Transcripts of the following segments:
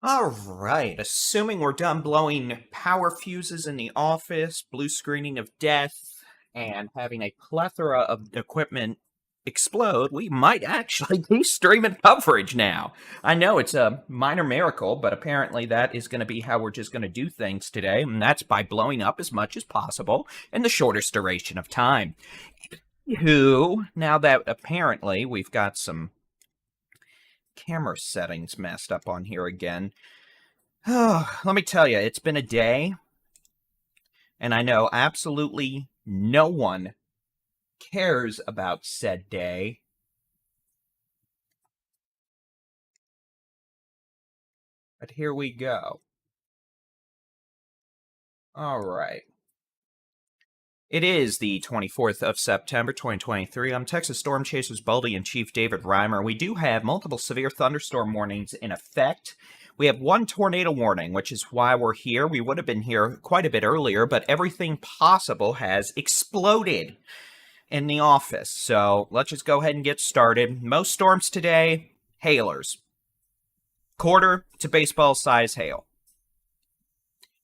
All right, assuming we're done blowing power fuses in the office, blue screening of death, and having a plethora of equipment explode, we might actually be streaming coverage now. I know it's a minor miracle, but apparently that is going to be how we're just going to do things today, and that's by blowing up as much as possible in the shortest duration of time. Now that apparently we've got some camera settings messed up on here again. Oh, let me tell you, it's been a day, and I know absolutely no one cares about said day. But here we go. All right. It is the 24th of September, 2023. I'm Texas Storm Chasers Baldy-in-Chief David Reimer. We do have multiple severe thunderstorm warnings in effect. We have one tornado warning, which is why we're here. We would have been here quite a bit earlier, but everything possible has exploded in the office. So let's just go ahead and get started. Most storms today, hailers. Quarter to baseball size hail.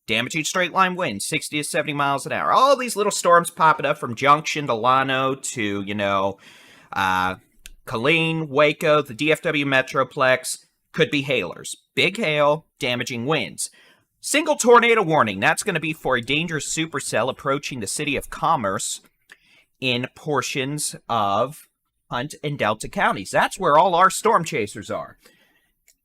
Damaging straight line winds, 60 to 70 miles an hour. All these little storms popping up from Junction to Llano to, Killeen, Waco, the DFW Metroplex. Could be hailers. Big hail, damaging winds. Single tornado warning. That's going to be for a dangerous supercell approaching the city of Commerce in portions of Hunt and Delta counties. That's where all our storm chasers are.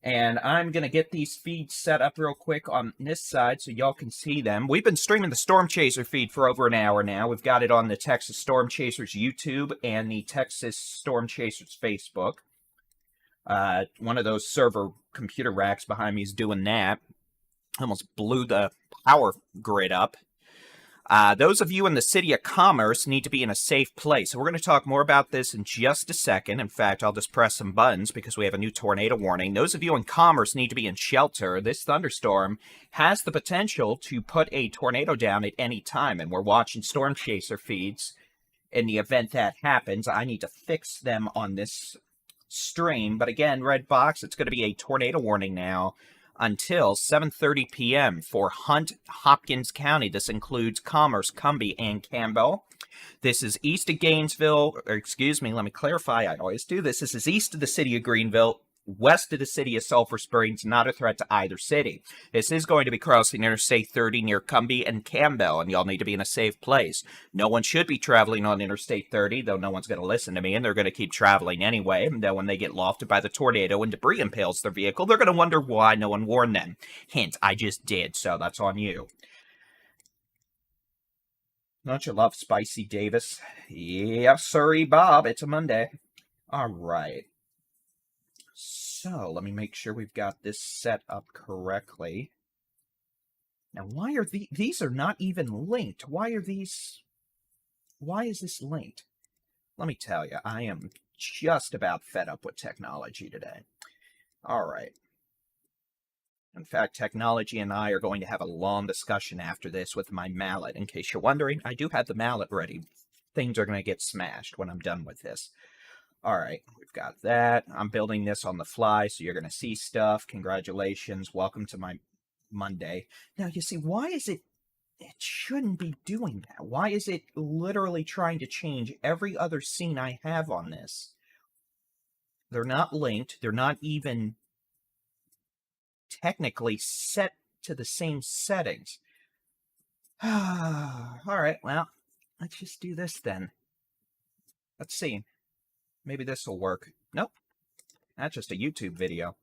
And I'm going to get these feeds set up real quick on this side so y'all can see them. We've been streaming the Storm Chaser feed for over an hour now. We've got it on the Texas Storm Chasers YouTube and the Texas Storm Chasers Facebook. One of those server computer racks behind me is doing that. Almost blew the power grid up. Those of you in the city of Commerce need to be in a safe place. So we're going to talk more about this in just a second. In fact, I'll just press some buttons because we have a new tornado warning. Those of you in Commerce need to be in shelter. This thunderstorm has the potential to put a tornado down at any time, and we're watching Storm Chaser feeds. In the event that happens, I need to fix them on this stream. But again, red box, it's going to be a tornado warning now until 7:30 p.m. for Hunt, Hopkins County. This includes Commerce, Cumby, and Campbell. This is east of Gainesville, or excuse me, let me clarify, I always do this. This is east of the city of Greenville, west of the city of Sulphur Springs, not a threat to either city. This is going to be crossing Interstate 30 near Cumby and Campbell, and y'all need to be in a safe place. No one should be traveling on Interstate 30, though no one's going to listen to me, and they're going to keep traveling anyway. And then when they get lofted by the tornado and debris impales their vehicle, they're going to wonder why no one warned them. Hint, I just did, so that's on you. Don't you love Spicy Davis? Yes, sirree, Bob. It's a Monday. All right. So, let me make sure we've got this set up correctly. Now, why are these are not even linked? Why is this linked? Let me tell you, I am just about fed up with technology today. All right. In fact, technology and I are going to have a long discussion after this with my mallet. In case you're wondering, I do have the mallet ready. Things are going to get smashed when I'm done with this. All right, we've got that. I'm building this on the fly, so you're going to see stuff. Congratulations. Welcome to my Monday. Now, you see, why is it shouldn't be doing that? Why is it literally trying to change every other scene I have on this? They're not linked. They're not even technically set to the same settings. All right, well, let's just do this then. Let's see. Maybe this will work. Nope. That's just a YouTube video.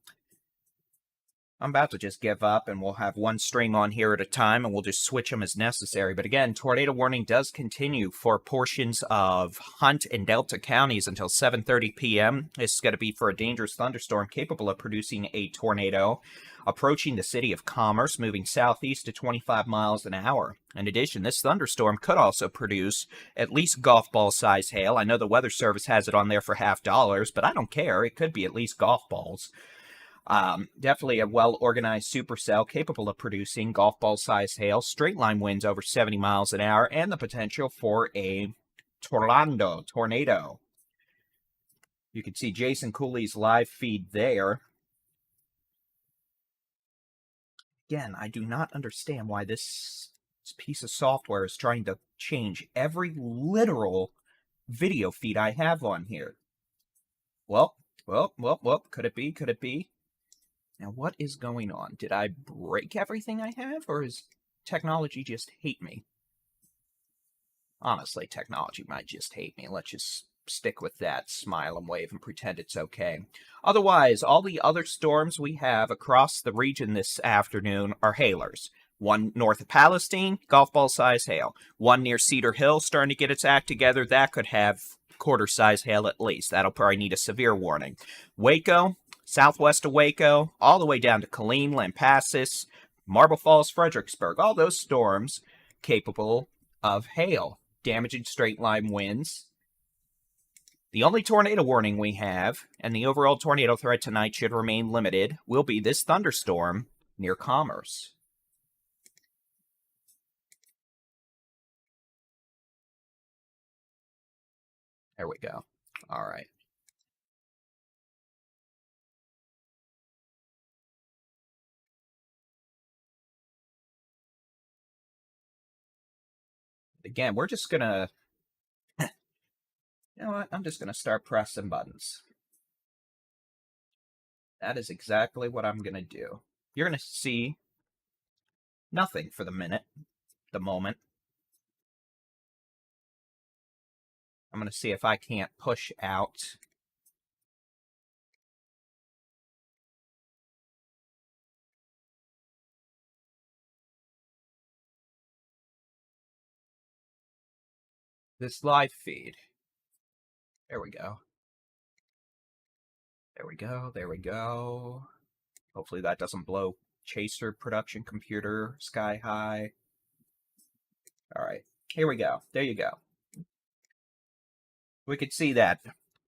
I'm about to just give up, and we'll have one stream on here at a time, and we'll just switch them as necessary. But again, tornado warning does continue for portions of Hunt and Delta counties until 7:30 p.m. This is going to be for a dangerous thunderstorm capable of producing a tornado approaching the city of Commerce, moving southeast to 25 miles an hour. In addition, this thunderstorm could also produce at least golf ball size hail. I know the Weather Service has it on there for $50, but I don't care. It could be at least golf balls. Definitely a well-organized supercell capable of producing golf ball-sized hail, straight-line winds over 70 miles an hour, and the potential for a tornado. You can see Jason Cooley's live feed there. Again, I do not understand why this piece of software is trying to change every literal video feed I have on here. Well, could it be? Could it be? Now, what is going on? Did I break everything I have, or is technology just hate me? Honestly, technology might just hate me. Let's just stick with that, smile and wave and pretend it's okay. Otherwise, all the other storms we have across the region this afternoon are hailers. One north of Palestine, golf ball size hail. One near Cedar Hill starting to get its act together. That could have quarter size hail at least. That'll probably need a severe warning. Waco, southwest of Waco, all the way down to Killeen, Lampasas, Marble Falls, Fredericksburg. All those storms capable of hail, damaging straight line winds. The only tornado warning we have, and the overall tornado threat tonight should remain limited, will be this thunderstorm near Commerce. There we go. All right. Again, we're just gonna, you know what? I'm just gonna start pressing buttons. That is exactly what I'm gonna do. You're gonna see nothing for the moment. I'm gonna see if I can't push out this live feed. There we go. There we go. There we go. Hopefully that doesn't blow Chaser production computer sky high. All right, here we go. There you go. We could see that.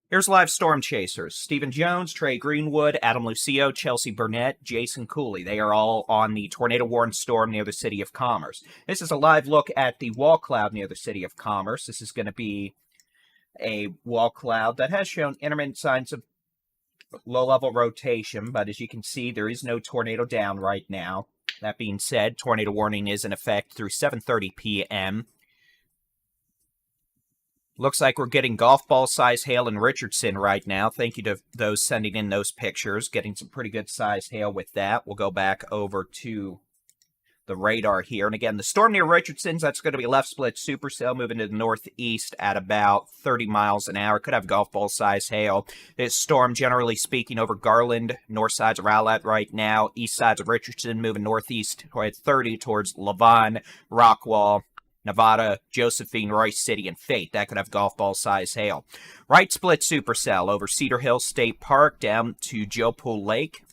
Here's live storm chasers. Stephen Jones, Trey Greenwood, Adam Lucio, Chelsea Burnett, Jason Cooley. They are all on the tornado-warned storm near the city of Commerce. This is a live look at the wall cloud near the city of Commerce. This is going to be a wall cloud that has shown intermittent signs of low-level rotation, but as you can see, there is no tornado down right now. That being said, tornado warning is in effect through 7:30 p.m. Looks like we're getting golf ball size hail in Richardson right now. Thank you to those sending in those pictures. Getting some pretty good size hail with that. We'll go back over to the radar here. And again, the storm near Richardson's, that's going to be left split supercell moving to the northeast at about 30 miles an hour. Could have golf ball size hail. This storm, generally speaking, over Garland, north sides of Rowlett right now. East sides of Richardson moving northeast at 30 towards Lavon, Rockwall, Nevada, Josephine, Royce City, and Fate. That could have golf ball size hail. Right split supercell over Cedar Hill State Park down to Joe Pool Lake,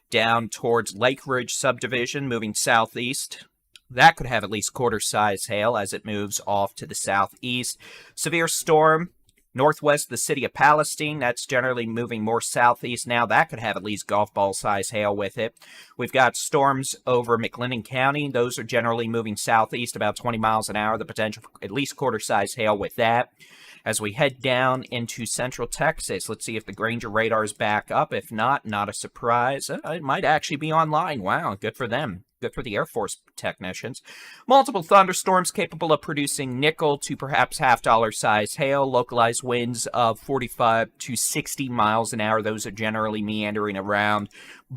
down towards Lake Ridge subdivision, moving southeast. That could have at least quarter size hail as it moves off to the southeast. Severe storm northwest of the city of Palestine. That's generally moving more southeast now. That could have at least golf ball size hail with it. We've got storms over McLennan County. Those are generally moving southeast about 20 miles an hour. The potential for at least quarter size hail with that. As we head down into central Texas, let's see if the Granger radar is back up. If not, not a surprise. It might actually be online. Wow, good for them. Good for the Air Force technicians. Multiple thunderstorms capable of producing nickel to perhaps half-dollar size hail. Localized winds of 45 to 60 miles an hour. Those are generally meandering around,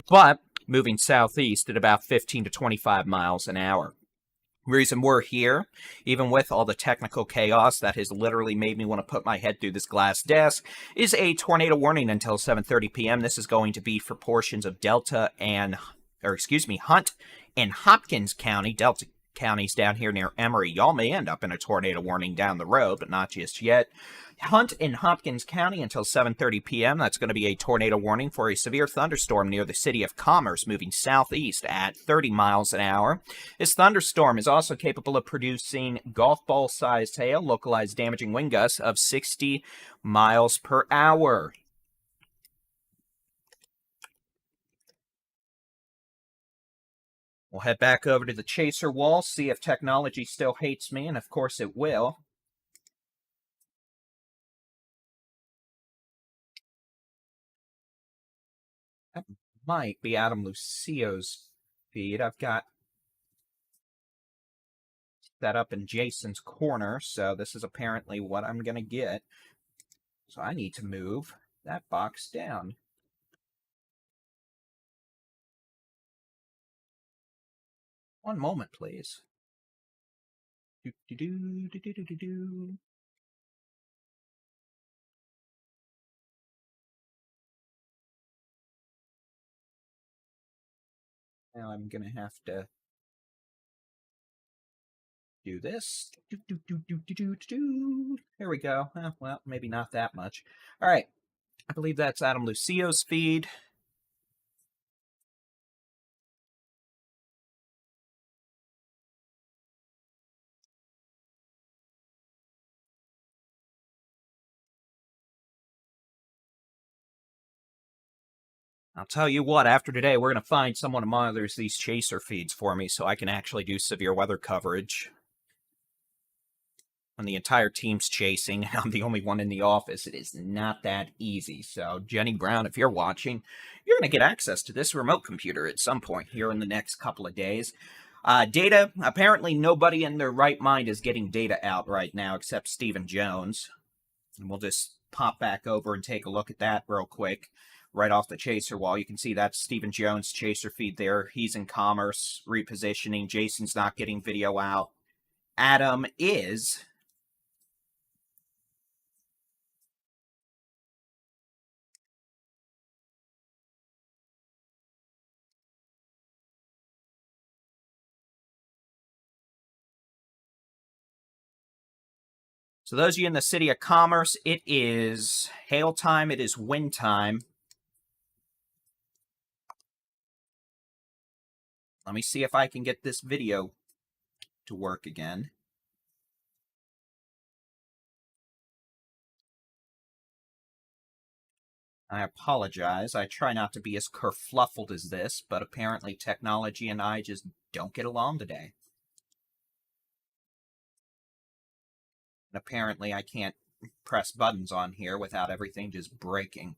but moving southeast at about 15 to 25 miles an hour. Reason we're here, even with all the technical chaos that has literally made me want to put my head through this glass desk, is a tornado warning until 7:30 p.m. This is going to be for portions of Hunt and Hopkins County, Delta counties down here near Emory. Y'all may end up in a tornado warning down the road, but not just yet. Hunt and Hopkins County until 7:30 p.m. That's going to be a tornado warning for a severe thunderstorm near the city of Commerce, moving southeast at 30 miles an hour. This thunderstorm is also capable of producing golf ball-sized hail, localized damaging wind gusts of 60 miles per hour. We'll head back over to the chaser wall, see if technology still hates me, and of course it will. That might be Adam Lucio's feed I've got set up in Jason's corner, so this is apparently what I'm going to get. So I need to move that box down. One moment, please. Do. Now I'm going to have to do this. Here we go. Well, maybe not that much. All right. I believe that's Adam Lucio's feed. I'll tell you what, after today, we're going to find someone who monitors these chaser feeds for me so I can actually do severe weather coverage. When the entire team's chasing and I'm the only one in the office, it is not that easy. So, Jenny Brown, if you're watching, you're going to get access to this remote computer at some point here in the next couple of days. Data, apparently nobody in their right mind is getting data out right now except Stephen Jones. And we'll just pop back over and take a look at that real quick. Right off the chaser wall, you can see that's Stephen Jones' chaser feed there. He's in commerce, repositioning. Jason's not getting video out. Adam is. So those of you in the city of commerce, it is hail time, it is wind time. Let me see if I can get this video to work again. I apologize. I try not to be as kerfluffled as this, but apparently technology and I just don't get along today. And apparently I can't press buttons on here without everything just breaking.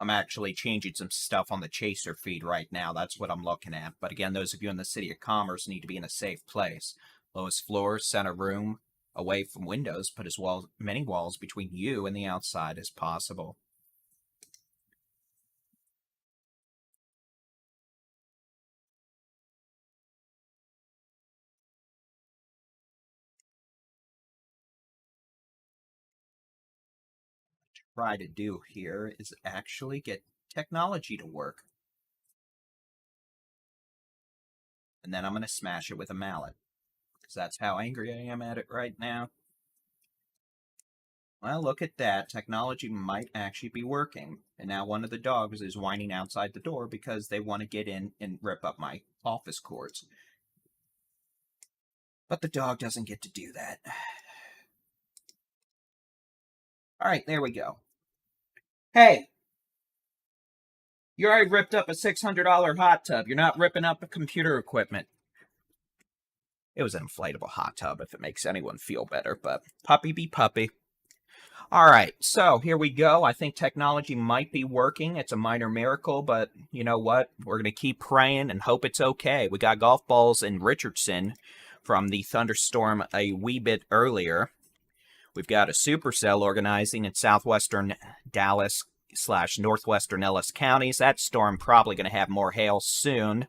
I'm actually changing some stuff on the chaser feed right now. That's what I'm looking at. But again, those of you in the city of commerce need to be in a safe place. Lowest floor, center room, away from windows, put as many walls between you and the outside as possible. Try to do here is actually get technology to work. And then I'm going to smash it with a mallet, because that's how angry I am at it right now. Well, look at that. Technology might actually be working. And now one of the dogs is whining outside the door because they want to get in and rip up my office cords. But the dog doesn't get to do that. All right, there we go. Hey, you already ripped up a $600 hot tub. You're not ripping up computer equipment. It was an inflatable hot tub, if it makes anyone feel better, but puppy be puppy. All right, so here we go. I think technology might be working. It's a minor miracle, but you know what? We're going to keep praying and hope it's okay. We got golf balls in Richardson from the thunderstorm a wee bit earlier. We've got a supercell organizing in southwestern Dallas / northwestern Ellis counties. That storm probably going to have more hail soon.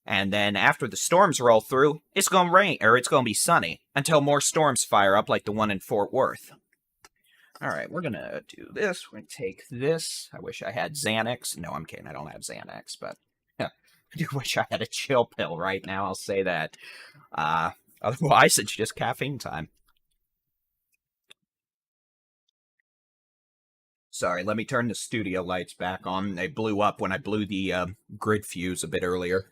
And then after the storms roll through, it's going to rain, or it's going to be sunny, until more storms fire up like the one in Fort Worth. All right, we're going to do this. We're going to take this. I wish I had Xanax. No, I'm kidding. I don't have Xanax, but I do wish I had a chill pill right now. I'll say that. Otherwise, it's just caffeine time. Sorry, let me turn the studio lights back on. They blew up when I blew the grid fuse a bit earlier.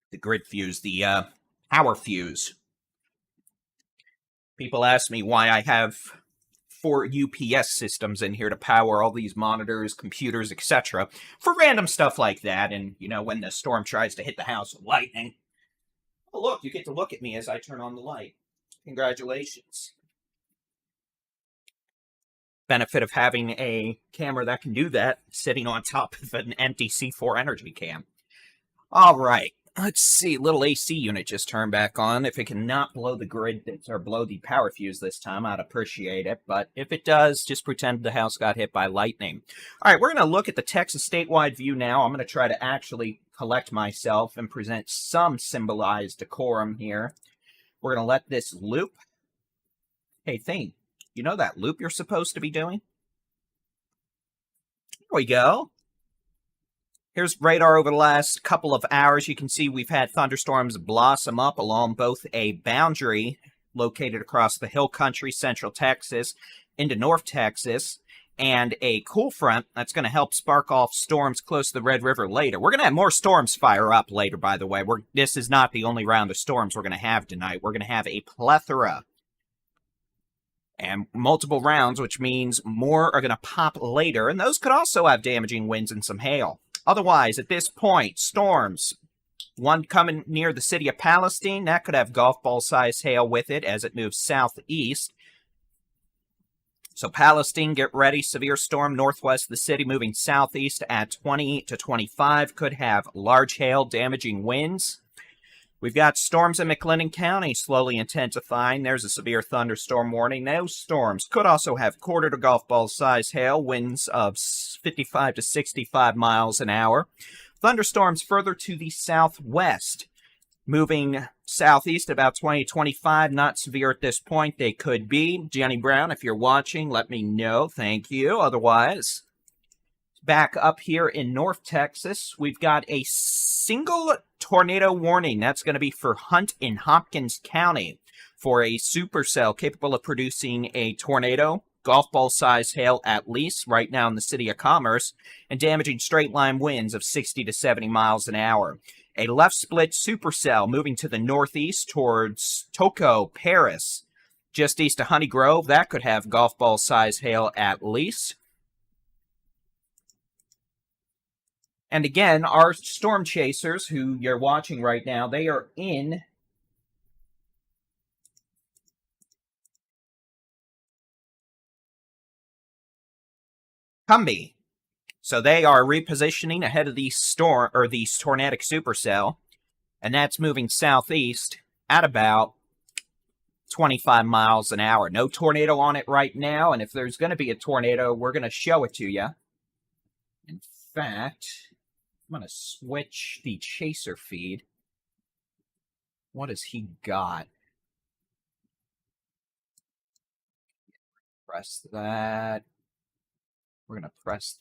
The grid fuse, the power fuse. People ask me why I have 4 UPS systems in here to power all these monitors, computers, etc. for random stuff like that. And, you know, when the storm tries to hit the house with lightning. Oh, look, you get to look at me as I turn on the light. Congratulations. Benefit of having a camera that can do that sitting on top of an empty C4 energy cam. All right. Let's see. Little AC unit just turned back on. If it cannot blow the grid or blow the power fuse this time, I'd appreciate it. But if it does, just pretend the house got hit by lightning. All right, we're going to look at the Texas statewide view now. I'm going to try to actually collect myself and present some symbolized decorum here. We're going to let this loop. Hey, Thane, you know that loop you're supposed to be doing? Here we go. Here's radar over the last couple of hours. You can see we've had thunderstorms blossom up along both a boundary located across the hill country, central Texas, into North Texas, and a cool front that's going to help spark off storms close to the Red River later. We're going to have more storms fire up later, by the way. This is not the only round of storms we're going to have tonight. We're going to have a plethora and multiple rounds, which means more are going to pop later, and those could also have damaging winds and some hail. Otherwise, at this point, storms. One coming near the city of Palestine. That could have golf ball-sized hail with it as it moves southeast. So Palestine, get ready. Severe storm northwest of the city moving southeast at 20 to 25. Could have large hail, damaging winds. We've got storms in McLennan County slowly intensifying. There's a severe thunderstorm warning. Those storms could also have quarter to golf ball size hail, winds of 55 to 65 miles an hour. Thunderstorms further to the southwest, moving southeast about 20 to 25. Not severe at this point. They could be. Jenny Brown, if you're watching, let me know. Thank you. Otherwise, back up here in North Texas, we've got a single tornado warning. That's going to be for Hunt in Hopkins County for a supercell capable of producing a tornado, golf ball size hail at least, right now in the city of Commerce, and damaging straight line winds of 60 to 70 miles an hour. A left split supercell moving to the northeast towards Toco, Paris, just east of Honey Grove. That could have golf ball size hail at least. And again, our storm chasers, who you're watching right now, they are in Cumby. So they are repositioning ahead of the storm or the tornadic supercell, and that's moving southeast at about 25 miles an hour. No tornado on it right now, and if there's going to be a tornado, we're going to show it to you. In fact, I'm going to switch the chaser feed. What has he got? Press that. We're going to press.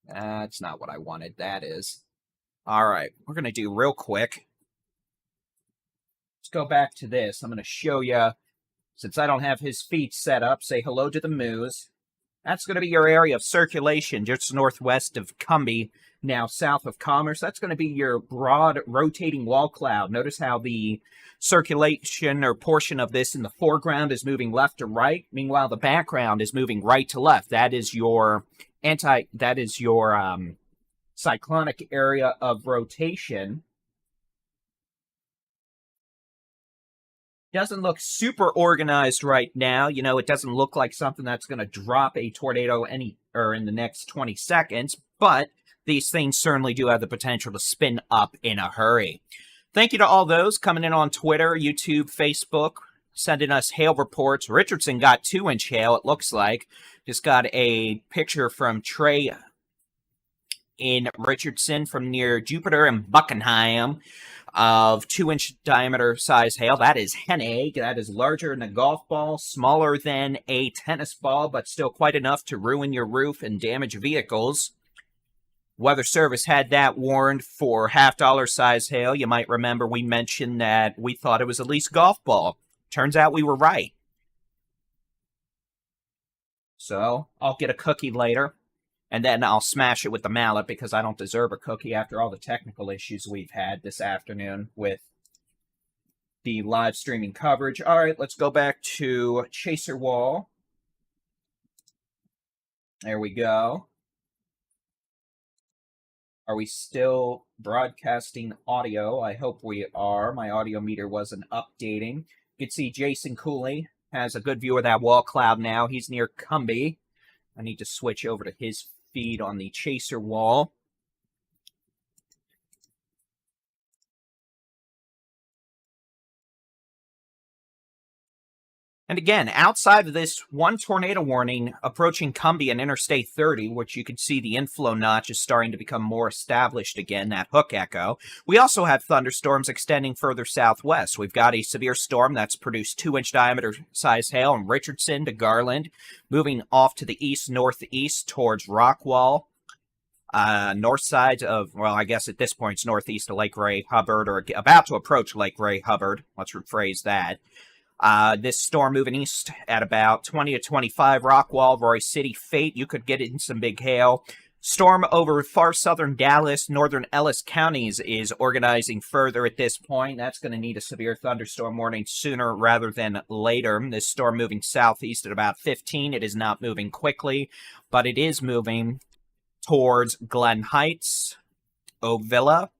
That's not what I wanted. That is. All right. We're going to do real quick. Let's go back to this. I'm going to show you, since I don't have his feet set up, say hello to the moose. That's going to be your area of circulation just northwest of Cumby, now south of Commerce. That's going to be your broad rotating wall cloud. Notice how the circulation or portion of this in the foreground is moving left to right. Meanwhile, the background is moving right to left. That is your cyclonic area of rotation. Doesn't look super organized right now. You know, it doesn't look like something that's going to drop a tornado in the next 20 seconds, but these things certainly do have the potential to spin up in a hurry. Thank you to all those coming in on Twitter, YouTube, Facebook, sending us hail reports. Richardson got 2-inch hail, it looks like. Just got a picture from Trey in Richardson from near Jupiter and Buckingham of 2-inch diameter size hail. That is hen egg. That is larger than a golf ball, smaller than a tennis ball, but still quite enough to ruin your roof and damage vehicles. Weather Service had that warned for $half size hail. You might remember we mentioned that we thought it was at least golf ball. Turns out we were right. So I'll get a cookie later, and then I'll smash it with the mallet because I don't deserve a cookie after all the technical issues we've had this afternoon with the live streaming coverage. All right, let's go back to Chaser Wall. There we go. Are we still broadcasting audio? I hope we are. My audio meter wasn't updating. You can see Jason Cooley has a good view of that wall cloud now. He's near Cumby. I need to switch over to his feed on the chaser wall. And again, outside of this one tornado warning approaching Cumby and Interstate 30, which you can see the inflow notch is starting to become more established again, that hook echo, we also have thunderstorms extending further southwest. We've got a severe storm that's produced 2-inch diameter size hail in Richardson to Garland, moving off to the east-northeast towards Rockwall. North side of, well, I guess at this point it's northeast of Lake Ray Hubbard, or about to approach Lake Ray Hubbard. Let's rephrase that. This storm moving east at about 20 to 25 Rockwall, Roy City, Fate. You could get in some big hail. Storm over far southern Dallas, northern Ellis counties is organizing further at this point. That's going to need a severe thunderstorm warning sooner rather than later. This storm moving southeast at about 15. It is not moving quickly, but it is moving towards Glen Heights, Ovilla,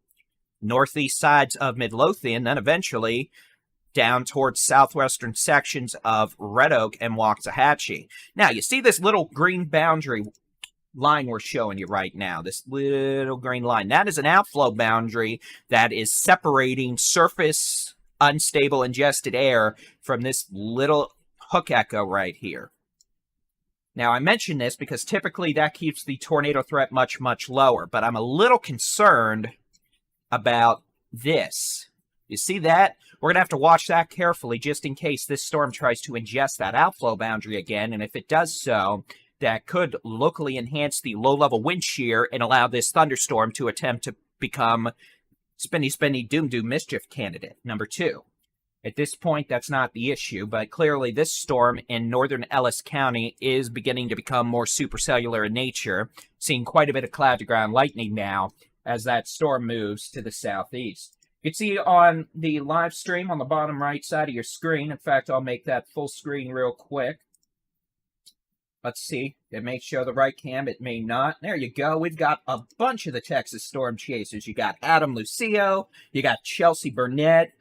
northeast sides of Midlothian, then eventually down towards southwestern sections of Red Oak and Waxahachie. Now, you see this little green boundary line we're showing you right now, this little green line. That is an outflow boundary that is separating surface unstable ingested air from this little hook echo right here. Now, I mention this because typically that keeps the tornado threat much, much lower, but I'm a little concerned about this. You see that? We're going to have to watch that carefully just in case this storm tries to ingest that outflow boundary again, and if it does so, that could locally enhance the low-level wind shear and allow this thunderstorm to attempt to become spinny, doom, mischief candidate number 2. At this point, that's not the issue, but clearly this storm in northern Ellis County is beginning to become more supercellular in nature, seeing quite a bit of cloud-to-ground lightning now as that storm moves to the southeast. You can see on the live stream on the bottom right side of your screen. In fact, I'll make that full screen real quick. Let's see. It may show the right cam. It may not. There you go. We've got a bunch of the Texas storm chasers. You got Adam Lucio. You got Chelsea Burnett.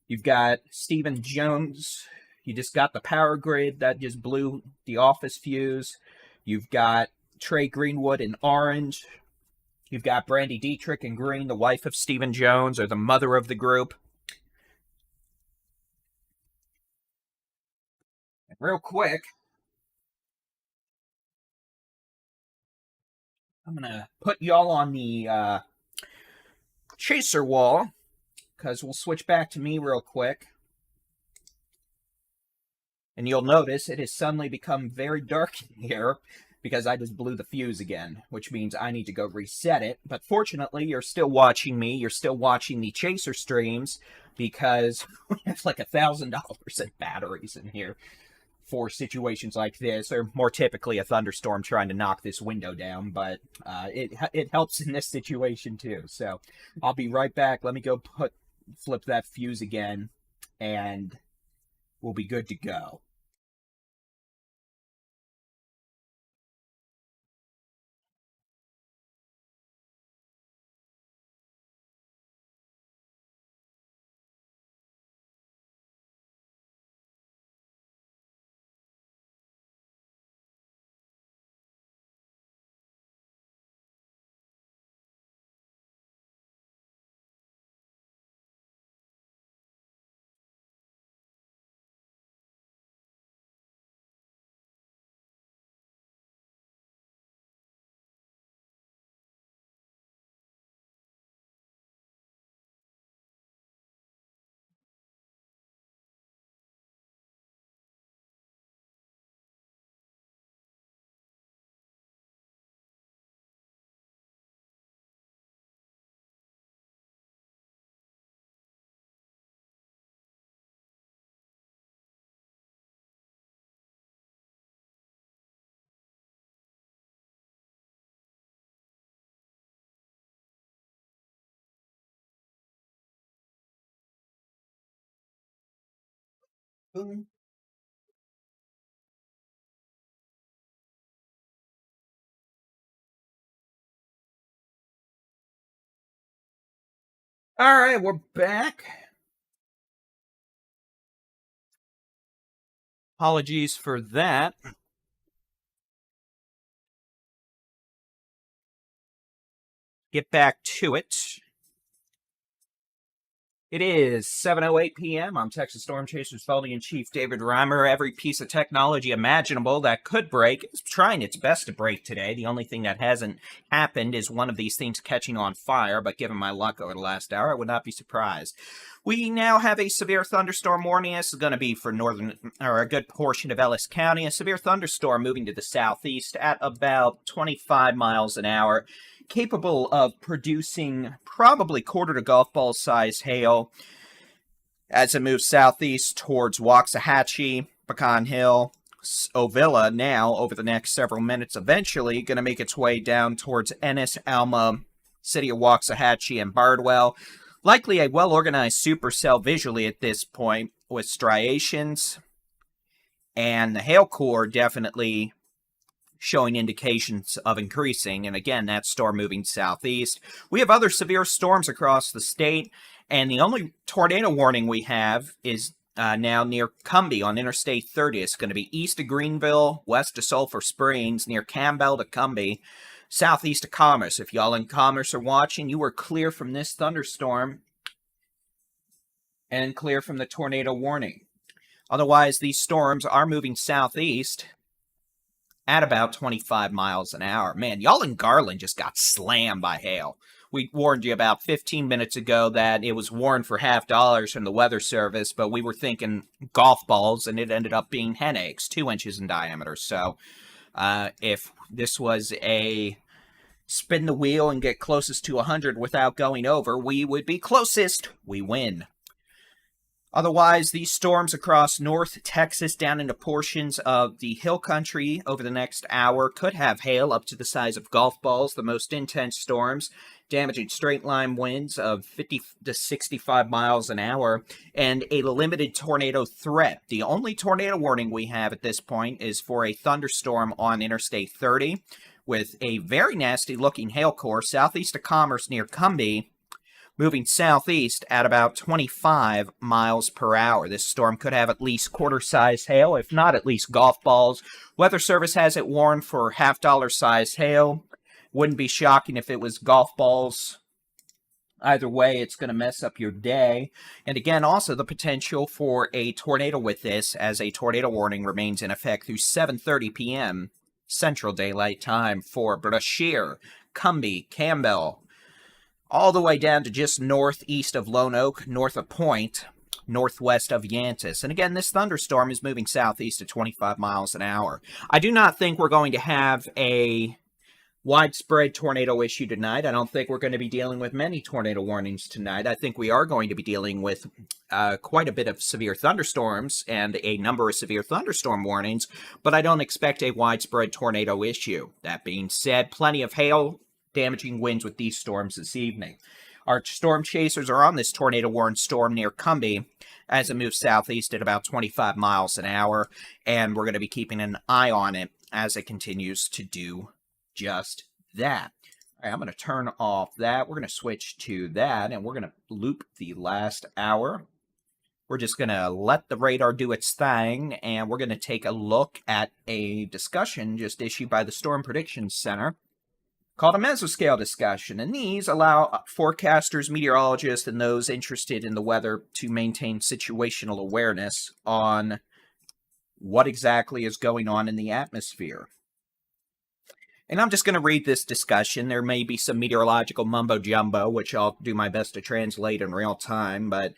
You've got Stephen Jones. You just got the power grid that just blew the office fuse. You've got Trey Greenwood in orange. You've got Brandy Dietrich in green, the wife of Stephen Jones, or the mother of the group. And real quick, I'm going to put y'all on the chaser wall, because we'll switch back to me real quick. And you'll notice it has suddenly become very dark in here, because I just blew the fuse again, which means I need to go reset it. But fortunately, you're still watching me. You're still watching the chaser streams, because we have like $1,000 in batteries in here for situations like this, or more typically a thunderstorm trying to knock this window down. But it helps in this situation too. So I'll be right back. Let me go flip that fuse again, and we'll be good to go. Boom. All right, we're back. Apologies for that. get back to it. It is 7:08 p.m. I'm Texas Storm Chasers Baldy-in-Chief David Reimer. Every piece of technology imaginable that could break is trying its best to break today. The only thing that hasn't happened is one of these things catching on fire, but given my luck over the last hour, I would not be surprised. We now have a severe thunderstorm warning. This is going to be for a good portion of Ellis County. A severe thunderstorm moving to the southeast at about 25 miles an hour, capable of producing probably quarter to golf ball size hail as it moves southeast towards Waxahachie, Pecan Hill, Ovilla now over the next several minutes. Eventually going to make its way down towards Ennis, Alma, city of Waxahachie, and Bardwell. Likely a well-organized supercell visually at this point with striations, and the hail core definitely showing indications of increasing, and again, that storm moving southeast. We have other severe storms across the state, and the only tornado warning we have is now near Cumby on Interstate 30. It's going to be east of Greenville, west of Sulphur Springs, near Campbell to Cumby, southeast of Commerce. If y'all in Commerce are watching, you are clear from this thunderstorm and clear from the tornado warning. Otherwise, these storms are moving southeast at about 25 miles an hour. Man, y'all in Garland just got slammed by hail. We warned you about 15 minutes ago that it was warned for $50 from the Weather Service, but we were thinking golf balls, and it ended up being hen eggs, 2 inches in diameter. So if this was a spin the wheel and get closest to 100 without going over, we would be closest. We win. Otherwise, these storms across North Texas down into portions of the hill country over the next hour could have hail up to the size of golf balls. The most intense storms damaging straight-line winds of 50 to 65 miles an hour and a limited tornado threat. The only tornado warning we have at this point is for a thunderstorm on Interstate 30 with a very nasty-looking hail core southeast of Commerce near Cumby, moving southeast at about 25 miles per hour. This storm could have at least quarter-size hail, if not at least golf balls. Weather Service has it warned for $50 hail. Wouldn't be shocking if it was golf balls. Either way, it's going to mess up your day. And again, also the potential for a tornado with this, as a tornado warning remains in effect through 7:30 p.m. Central Daylight Time for Brashear, Cumby, Campbell, all the way down to just northeast of Lone Oak, north of Point, northwest of Yantis. And again, this thunderstorm is moving southeast at 25 miles an hour. I do not think we're going to have a widespread tornado issue tonight. I don't think we're going to be dealing with many tornado warnings tonight. I think we are going to be dealing with quite a bit of severe thunderstorms and a number of severe thunderstorm warnings, but I don't expect a widespread tornado issue. That being said, plenty of hail damaging winds with these storms this evening. Our storm chasers are on this tornado-warned storm near Cumby as it moves southeast at about 25 miles an hour, and we're going to be keeping an eye on it as it continues to do just that. All right, I'm going to turn off that. We're going to switch to that, and we're going to loop the last hour. We're just going to let the radar do its thing, and we're going to take a look at a discussion just issued by the Storm Prediction Center called a mesoscale discussion, and these allow forecasters, meteorologists, and those interested in the weather to maintain situational awareness on what exactly is going on in the atmosphere. And I'm just going to read this discussion. There may be some meteorological mumbo-jumbo, which I'll do my best to translate in real time, but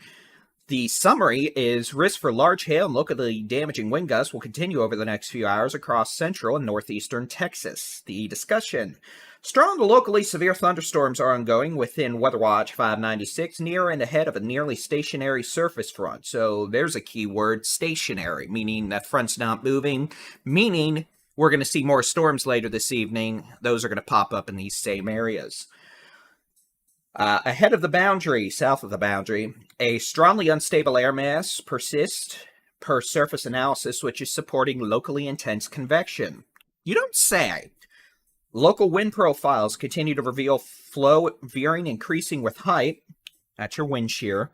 the summary is risk for large hail and locally damaging wind gusts will continue over the next few hours across central and northeastern Texas. The discussion. Strong to locally severe thunderstorms are ongoing within Weather Watch 596, near and ahead of a nearly stationary surface front. So there's a key word, stationary, meaning that front's not moving, meaning we're going to see more storms later this evening. Those are going to pop up in these same areas. Ahead of the boundary, south of the boundary, a strongly unstable air mass persists per surface analysis, which is supporting locally intense convection. You don't say. Local wind profiles continue to reveal flow veering, increasing with height, that's your wind shear,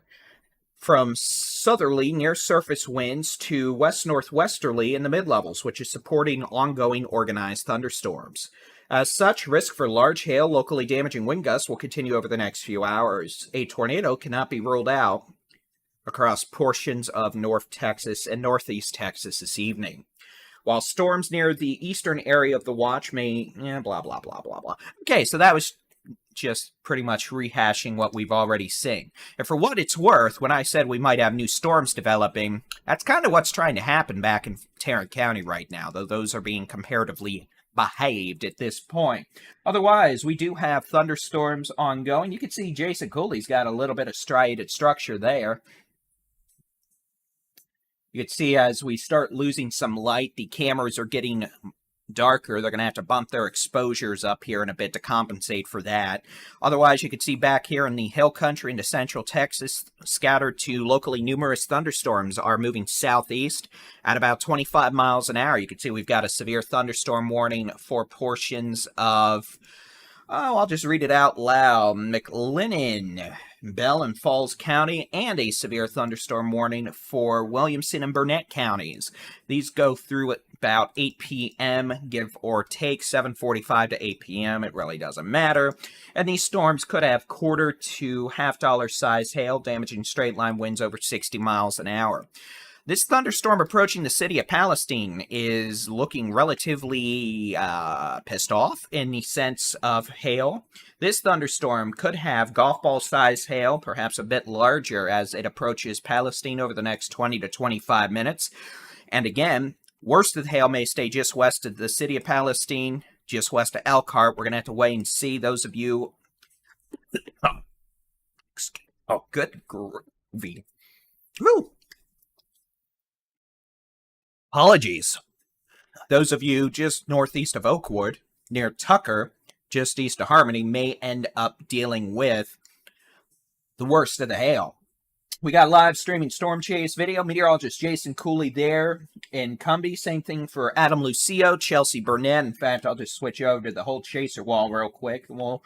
from southerly near-surface winds to west-northwesterly in the mid-levels, which is supporting ongoing organized thunderstorms. As such, risk for large hail, locally damaging wind gusts will continue over the next few hours. A tornado cannot be ruled out across portions of North Texas and Northeast Texas this evening. While storms near the eastern area of the watch may, blah, blah, blah, blah, blah. Okay, so that was just pretty much rehashing what we've already seen. And for what it's worth, when I said we might have new storms developing, that's kind of what's trying to happen back in Tarrant County right now, though those are being comparatively behaved at this point. Otherwise, we do have thunderstorms ongoing. You can see Jason Cooley's got a little bit of striated structure there. You can see as we start losing some light, the cameras are getting darker. They're going to have to bump their exposures up here in a bit to compensate for that. Otherwise, you can see back here in the hill country into central Texas, scattered to locally numerous thunderstorms are moving southeast at about 25 miles an hour. You can see we've got a severe thunderstorm warning for portions of, I'll just read it out loud, McLennan, Bell and Falls County, and a severe thunderstorm warning for Williamson and Burnett counties. These go through at about 8 p.m., give or take 7:45 to 8 p.m. It really doesn't matter. And these storms could have quarter to half-dollar size hail, damaging straight-line winds over 60 miles an hour. This thunderstorm approaching the city of Palestine is looking relatively pissed off in the sense of hail. This thunderstorm could have golf ball-sized hail, perhaps a bit larger as it approaches Palestine over the next 20 to 25 minutes. And again, worst of the hail may stay just west of the city of Palestine, just west of Elkhart. We're going to have to wait and see. Those of you... Oh, good gravy. Woo! Apologies. Those of you just northeast of Oakwood, near Tucker, just east of Harmony, may end up dealing with the worst of the hail. We got live streaming storm chase video. Meteorologist Jason Cooley there in Cumby. Same thing for Adam Lucio, Chelsea Burnett. In fact, I'll just switch over to the whole chaser wall real quick, and we'll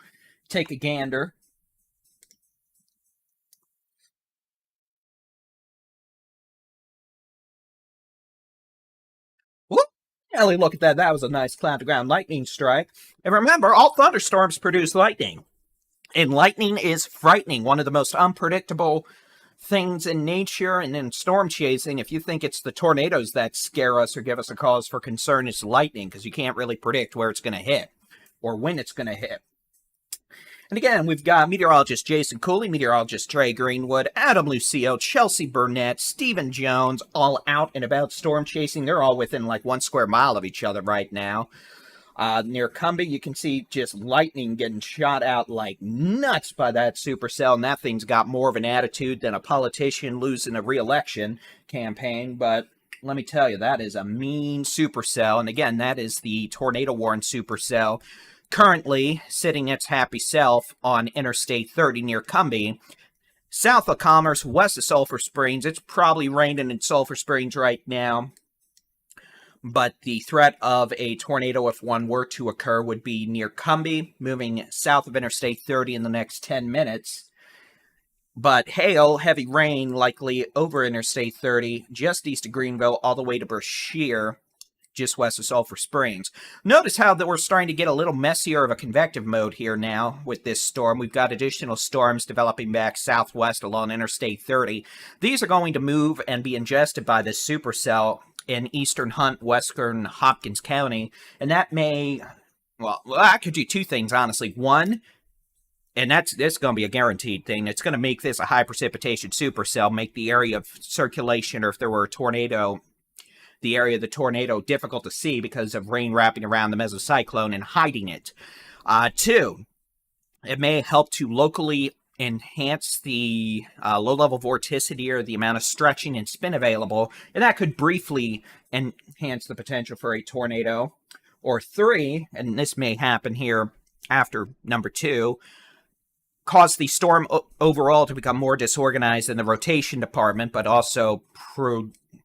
take a gander. Whoop! Ellie, look at that. That was a nice cloud-to-ground lightning strike. And remember, all thunderstorms produce lightning. And lightning is frightening. One of the most unpredictable things in nature and in storm chasing. If you think it's the tornadoes that scare us or give us a cause for concern, it's lightning, because you can't really predict where it's going to hit or when it's going to hit. And again, we've got meteorologist Jason Cooley, meteorologist Trey Greenwood, Adam Lucio, Chelsea Burnett, Stephen Jones, all out and about storm chasing. They're all within like 1 square mile of each other right now. Near Cumby, you can see just lightning getting shot out like nuts by that supercell, and that thing's got more of an attitude than a politician losing a re-election campaign. But let me tell you, that is a mean supercell. And again, that is the tornado-warned supercell, currently sitting its happy self on Interstate 30 near Cumby, south of Commerce, west of Sulphur Springs. It's probably raining in Sulphur Springs right now, but the threat of a tornado, if one were to occur, would be near Cumby, moving south of Interstate 30 in the next 10 minutes. But hail, heavy rain, likely over Interstate 30, just east of Greenville, all the way to Brashear, just west of Sulphur Springs. Notice how that we're starting to get a little messier of a convective mode here now with this storm. We've got additional storms developing back southwest along Interstate 30. These are going to move and be ingested by this supercell in eastern Hunt, western Hopkins County. And that may, well, that could do two things, honestly. One, and that's going to be a guaranteed thing. It's going to make this a high precipitation supercell, make the area of circulation, or if there were a tornado, the area of the tornado difficult to see because of rain wrapping around the mesocyclone and hiding it. Two, it may help to locally enhance the low-level vorticity or the amount of stretching and spin available, and that could briefly enhance the potential for a tornado. Or three, and this may happen here after number two, cause the storm overall to become more disorganized in the rotation department, but also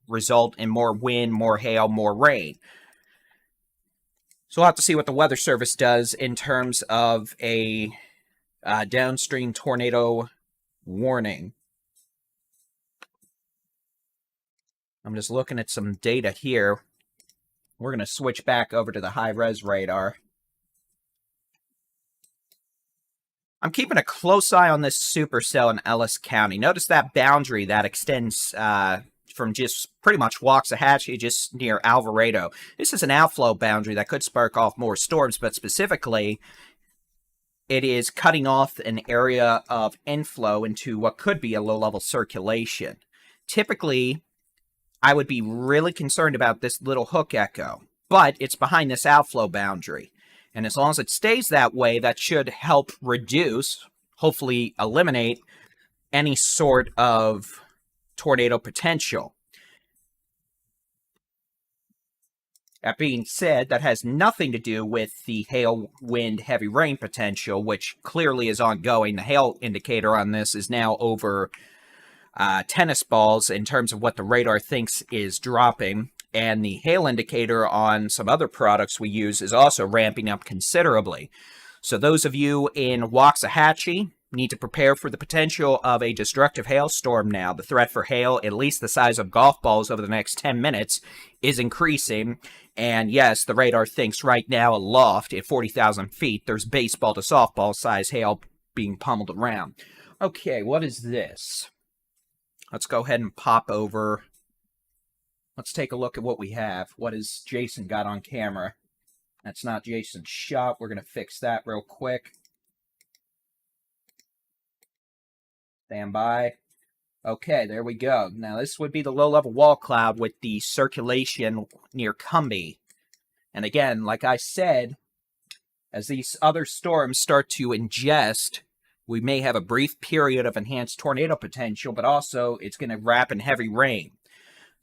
result in more wind, more hail, more rain. So we'll have to see what the Weather Service does in terms of a downstream tornado warning. I'm just looking at some data here. We're going to switch back over to the high-res radar. I'm keeping a close eye on this supercell in Ellis County. Notice that boundary that extends from just pretty much Waxahachie, just near Alvarado. This is an outflow boundary that could spark off more storms, but specifically, it is cutting off an area of inflow into what could be a low-level circulation. Typically, I would be really concerned about this little hook echo, but it's behind this outflow boundary. And as long as it stays that way, that should help reduce, hopefully eliminate, any sort of tornado potential. That being said, that has nothing to do with the hail, wind, heavy rain potential, which clearly is ongoing. The hail indicator on this is now over tennis balls in terms of what the radar thinks is dropping. And the hail indicator on some other products we use is also ramping up considerably. So those of you in Waxahachie need to prepare for the potential of a destructive hailstorm now. The threat for hail, at least the size of golf balls over the next 10 minutes, is increasing. And yes, the radar thinks right now aloft at 40,000 feet, there's baseball to softball size hail being pummeled around. Okay, what is this? Let's go ahead and pop over. Let's take a look at what we have. What has Jason got on camera? That's not Jason's shot. We're going to fix that real quick. Stand by. Okay, there we go. Now, this would be the low-level wall cloud with the circulation near Cumby. And again, like I said, as these other storms start to ingest, we may have a brief period of enhanced tornado potential, but also it's going to wrap in heavy rain.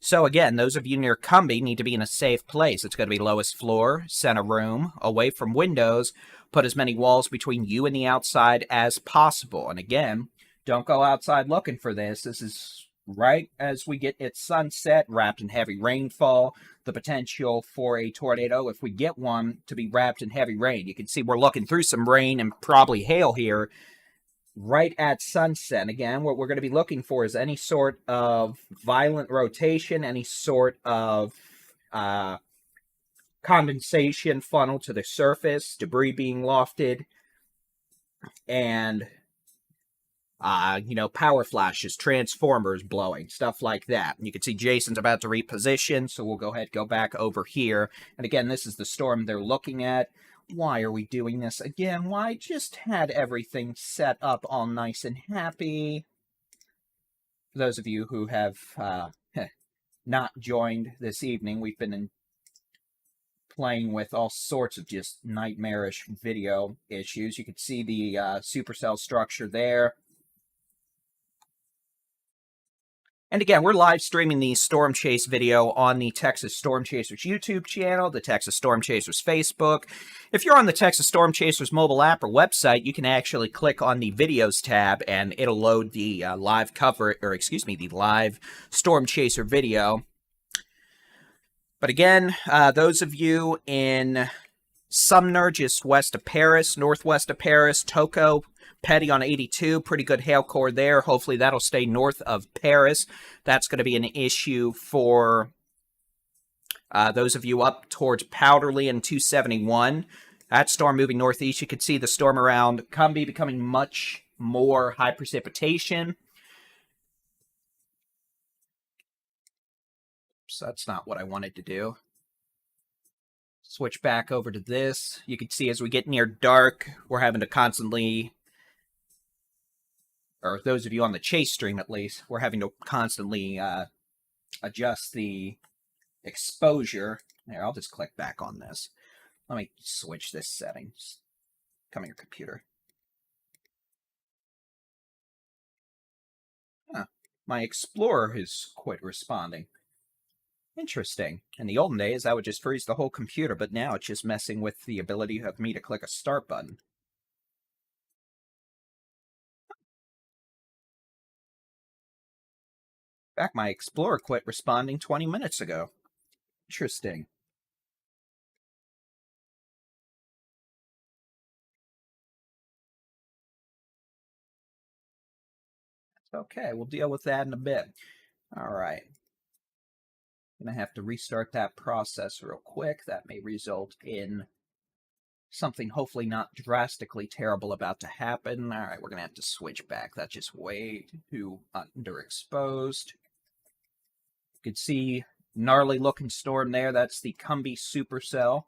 So again, those of you near Cumby need to be in a safe place. It's going to be lowest floor, center room, away from windows. Put as many walls between you and the outside as possible. And again, don't go outside looking for this. This is right as we get at sunset, wrapped in heavy rainfall. The potential for a tornado, if we get one, to be wrapped in heavy rain. You can see we're looking through some rain and probably hail here right at sunset. And again, what we're going to be looking for is any sort of violent rotation, any sort of condensation funnel to the surface, debris being lofted, and power flashes, transformers blowing, stuff like that. You can see Jason's about to reposition, so we'll go ahead and go back over here. And again, this is the storm they're looking at. Why are we doing this again? Why just had everything set up all nice and happy? For those of you who have not joined this evening, we've been playing with all sorts of just nightmarish video issues. You can see the supercell structure there. And again, we're live streaming the Storm Chase video on the Texas Storm Chasers YouTube channel, the Texas Storm Chasers Facebook. If you're on the Texas Storm Chasers mobile app or website, you can actually click on the videos tab and it'll load the the live Storm Chaser video. But again, those of you in Sumner, just west of Paris, northwest of Paris, Toco, Petty on 82, pretty good hail core there. Hopefully that'll stay north of Paris. That's going to be an issue for those of you up towards Powderly and 271. That storm moving northeast. You can see the storm around Cumby becoming much more high precipitation. So that's not what I wanted to do. Switch back over to this. You can see as we get near dark, we're having to constantly, or those of you on the Chase stream at least, we're having to constantly adjust the exposure. There, I'll just click back on this. Let me switch this setting. Come here, computer. Huh. My Explorer has quit responding. Interesting. In the olden days, that would just freeze the whole computer, but now it's just messing with the ability of me to click a start button. In fact, my Explorer quit responding 20 minutes ago. Interesting. Okay, we'll deal with that in a bit. All right. I'm going to have to restart that process real quick. That may result in something hopefully not drastically terrible about to happen. All right, we're going to have to switch back. That's just way too underexposed. You can see gnarly looking storm there. That's the Cumby supercell.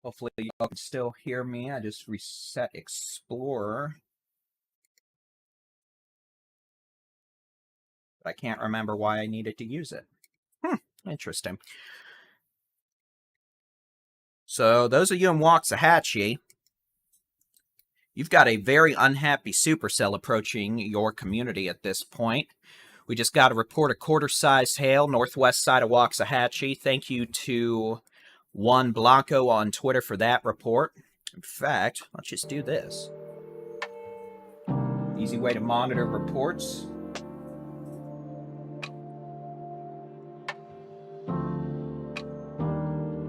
Hopefully you all can still hear me. I just reset Explorer. But I can't remember why I needed to use it. Interesting. So those of you in Waxahachie, you've got a very unhappy supercell approaching your community at this point. We just got a report of quarter-sized hail northwest side of Waxahachie. Thank you to Juan Blanco on Twitter for that report. In fact, let's just do this. Easy way to monitor reports.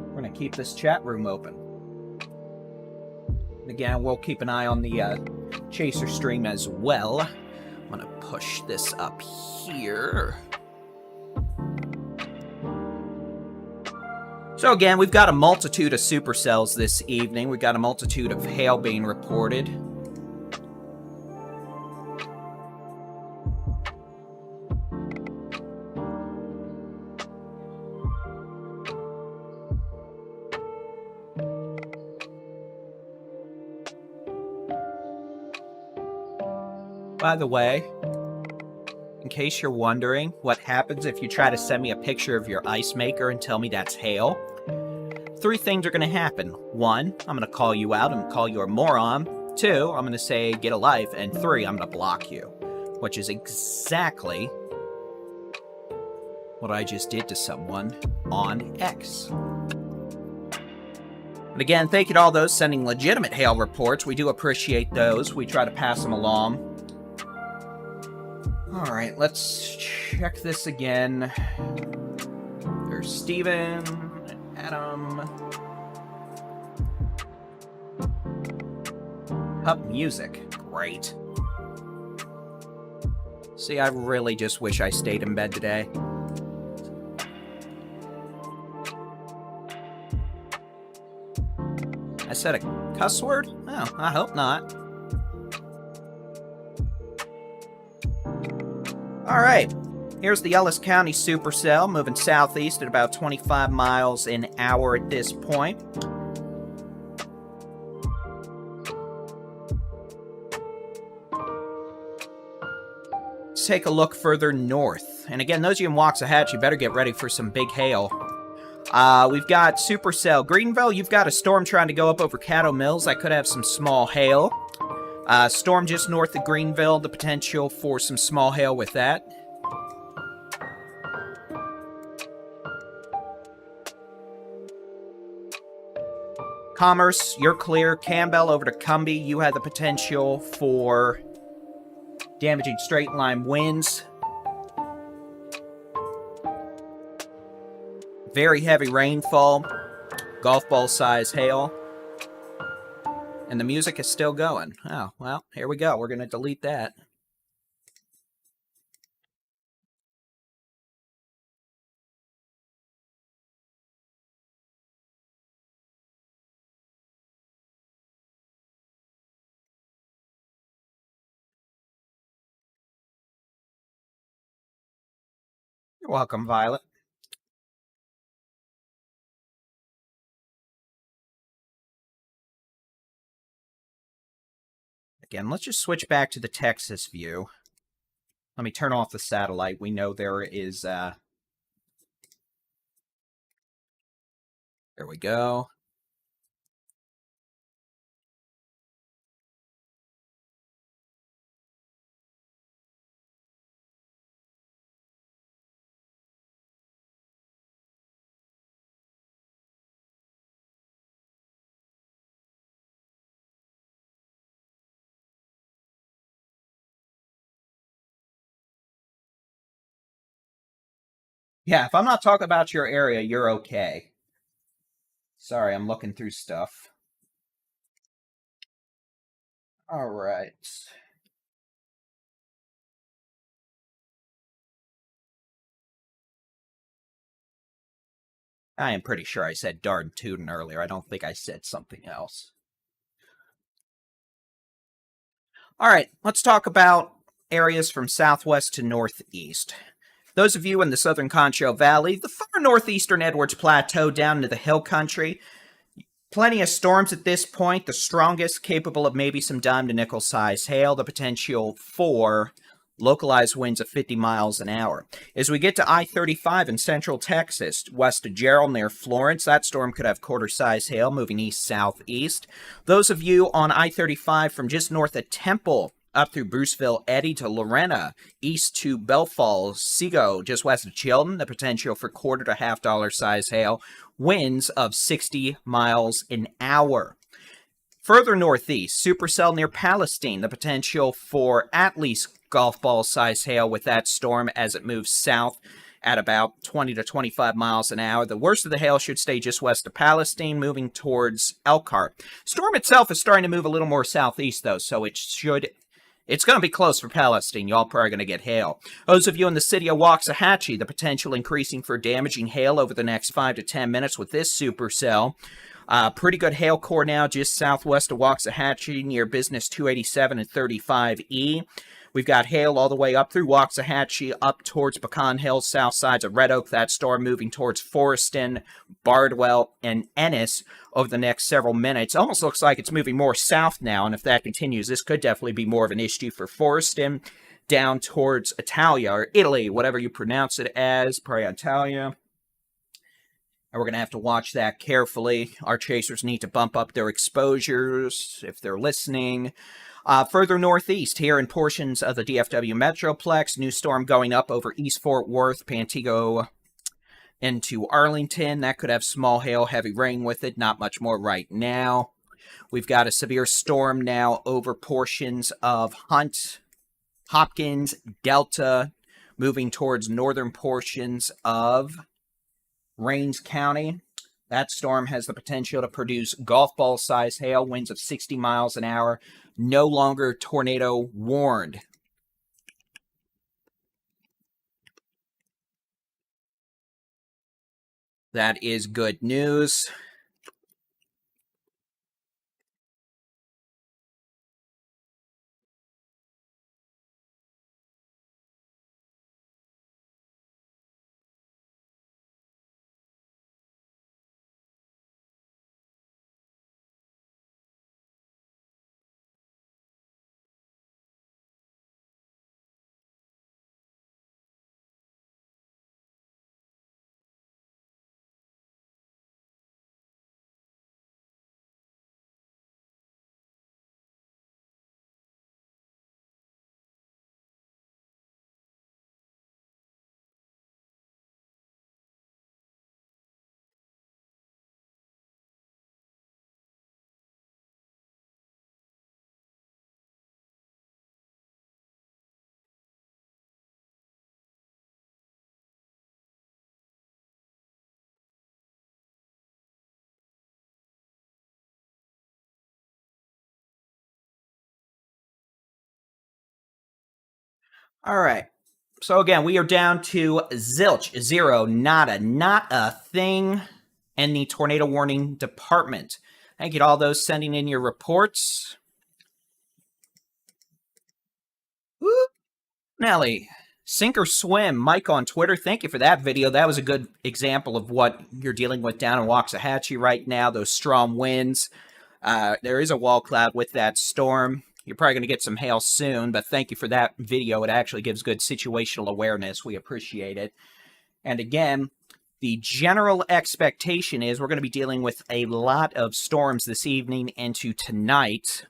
We're going to keep this chat room open. Again, we'll keep an eye on the Chaser stream as well. I'm going to push this up here. So again, we've got a multitude of supercells this evening. We've got a multitude of hail being reported. By the way, in case you're wondering what happens if you try to send me a picture of your ice maker and tell me that's hail, 3 things are going to happen. 1, I'm going to call you out and call you a moron. 2, I'm going to say get a life. And 3, I'm going to block you. Which is exactly what I just did to someone on X. And again, thank you to all those sending legitimate hail reports. We do appreciate those. We try to pass them along. Alright, let's check this again. There's Steven, Adam. Up music. Great. See, I really just wish I stayed in bed today. I said a cuss word? Oh, I hope not. Alright, here's the Ellis County supercell moving southeast at about 25 miles an hour at this point. Let's take a look further north. And again, those of you in Waxahachie, better get ready for some big hail. We've got supercell Greenville. You've got a storm trying to go up over Caddo Mills. I could have some small hail. Storm just north of Greenville, the potential for some small hail with that. Commerce, you're clear. Campbell over to Cumby, you had the potential for damaging straight line winds. Very heavy rainfall. Golf ball size hail. And the music is still going. Oh, well, here we go. We're going to delete that. You're welcome, Violet. Again, let's just switch back to the Texas view. Let me turn off the satellite. We know there is... There we go. Yeah, if I'm not talking about your area, you're okay. Sorry, I'm looking through stuff. All right. I am pretty sure I said darn tootin' earlier. I don't think I said something else. All right, let's talk about areas from southwest to northeast. Those of you in the southern Concho Valley, the far northeastern Edwards Plateau down into the hill country, plenty of storms at this point, the strongest capable of maybe some dime to nickel size hail, the potential for localized winds of 50 miles an hour. As we get to I-35 in central Texas, west of Gerald near Florence, that storm could have quarter-size hail moving east-southeast. Those of you on I-35 from just north of Temple up through Bruceville, Eddy to Lorena, east to Bell Falls, Sego, just west of Chilton, the potential for quarter to $half size hail, winds of 60 miles an hour. Further northeast, supercell near Palestine, the potential for at least golf ball size hail with that storm as it moves south at about 20 to 25 miles an hour. The worst of the hail should stay just west of Palestine, moving towards Elkhart. Storm itself is starting to move a little more southeast, though, so it's going to be close for Palestine. Y'all probably going to get hail. Those of you in the city of Waxahachie, the potential increasing for damaging hail over the next 5 to 10 minutes with this supercell. Pretty good hail core now just southwest of Waxahachie near Business 287 and 35E. We've got hail all the way up through Waxahachie, up towards Pecan Hills, south sides of Red Oak. That storm moving towards Foreston, Bardwell, and Ennis over the next several minutes. Almost looks like it's moving more south now, and if that continues, this could definitely be more of an issue for Foreston down towards Italia, or Italy, whatever you pronounce it as, probably Italia. And we're going to have to watch that carefully. Our chasers need to bump up their exposures if they're listening. Further northeast, here in portions of the DFW Metroplex, new storm going up over East Fort Worth, Pantego into Arlington. That could have small hail, heavy rain with it. Not much more right now. We've got a severe storm now over portions of Hunt, Hopkins, Delta, moving towards northern portions of Rains County. That storm has the potential to produce golf ball size hail, winds of 60 miles an hour. No longer tornado warned. That is good news. All right. So again, we are down to zilch, zero, nada, not a thing in the tornado warning department. Thank you to all those sending in your reports. Woo! Nelly, sink or swim, Mike on Twitter, thank you for that video. That was a good example of what you're dealing with down in Waxahachie right now, those strong winds. There is a wall cloud with that storm. You're probably going to get some hail soon, but thank you for that video. It actually gives good situational awareness. We appreciate it. And again, the general expectation is we're going to be dealing with a lot of storms this evening into tonight.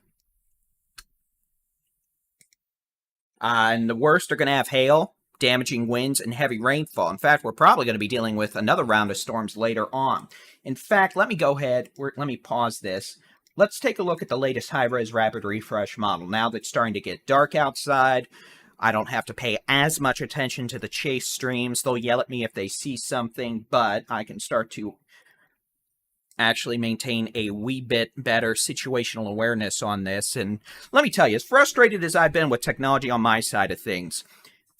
And the worst are going to have hail, damaging winds, and heavy rainfall. In fact, we're probably going to be dealing with another round of storms later on. In fact, let me go ahead, let me pause this. Let's take a look at the latest high-res rapid refresh model. Now that it's starting to get dark outside, I don't have to pay as much attention to the chase streams. They'll yell at me if they see something, but I can start to actually maintain a wee bit better situational awareness on this. And let me tell you, as frustrated as I've been with technology on my side of things,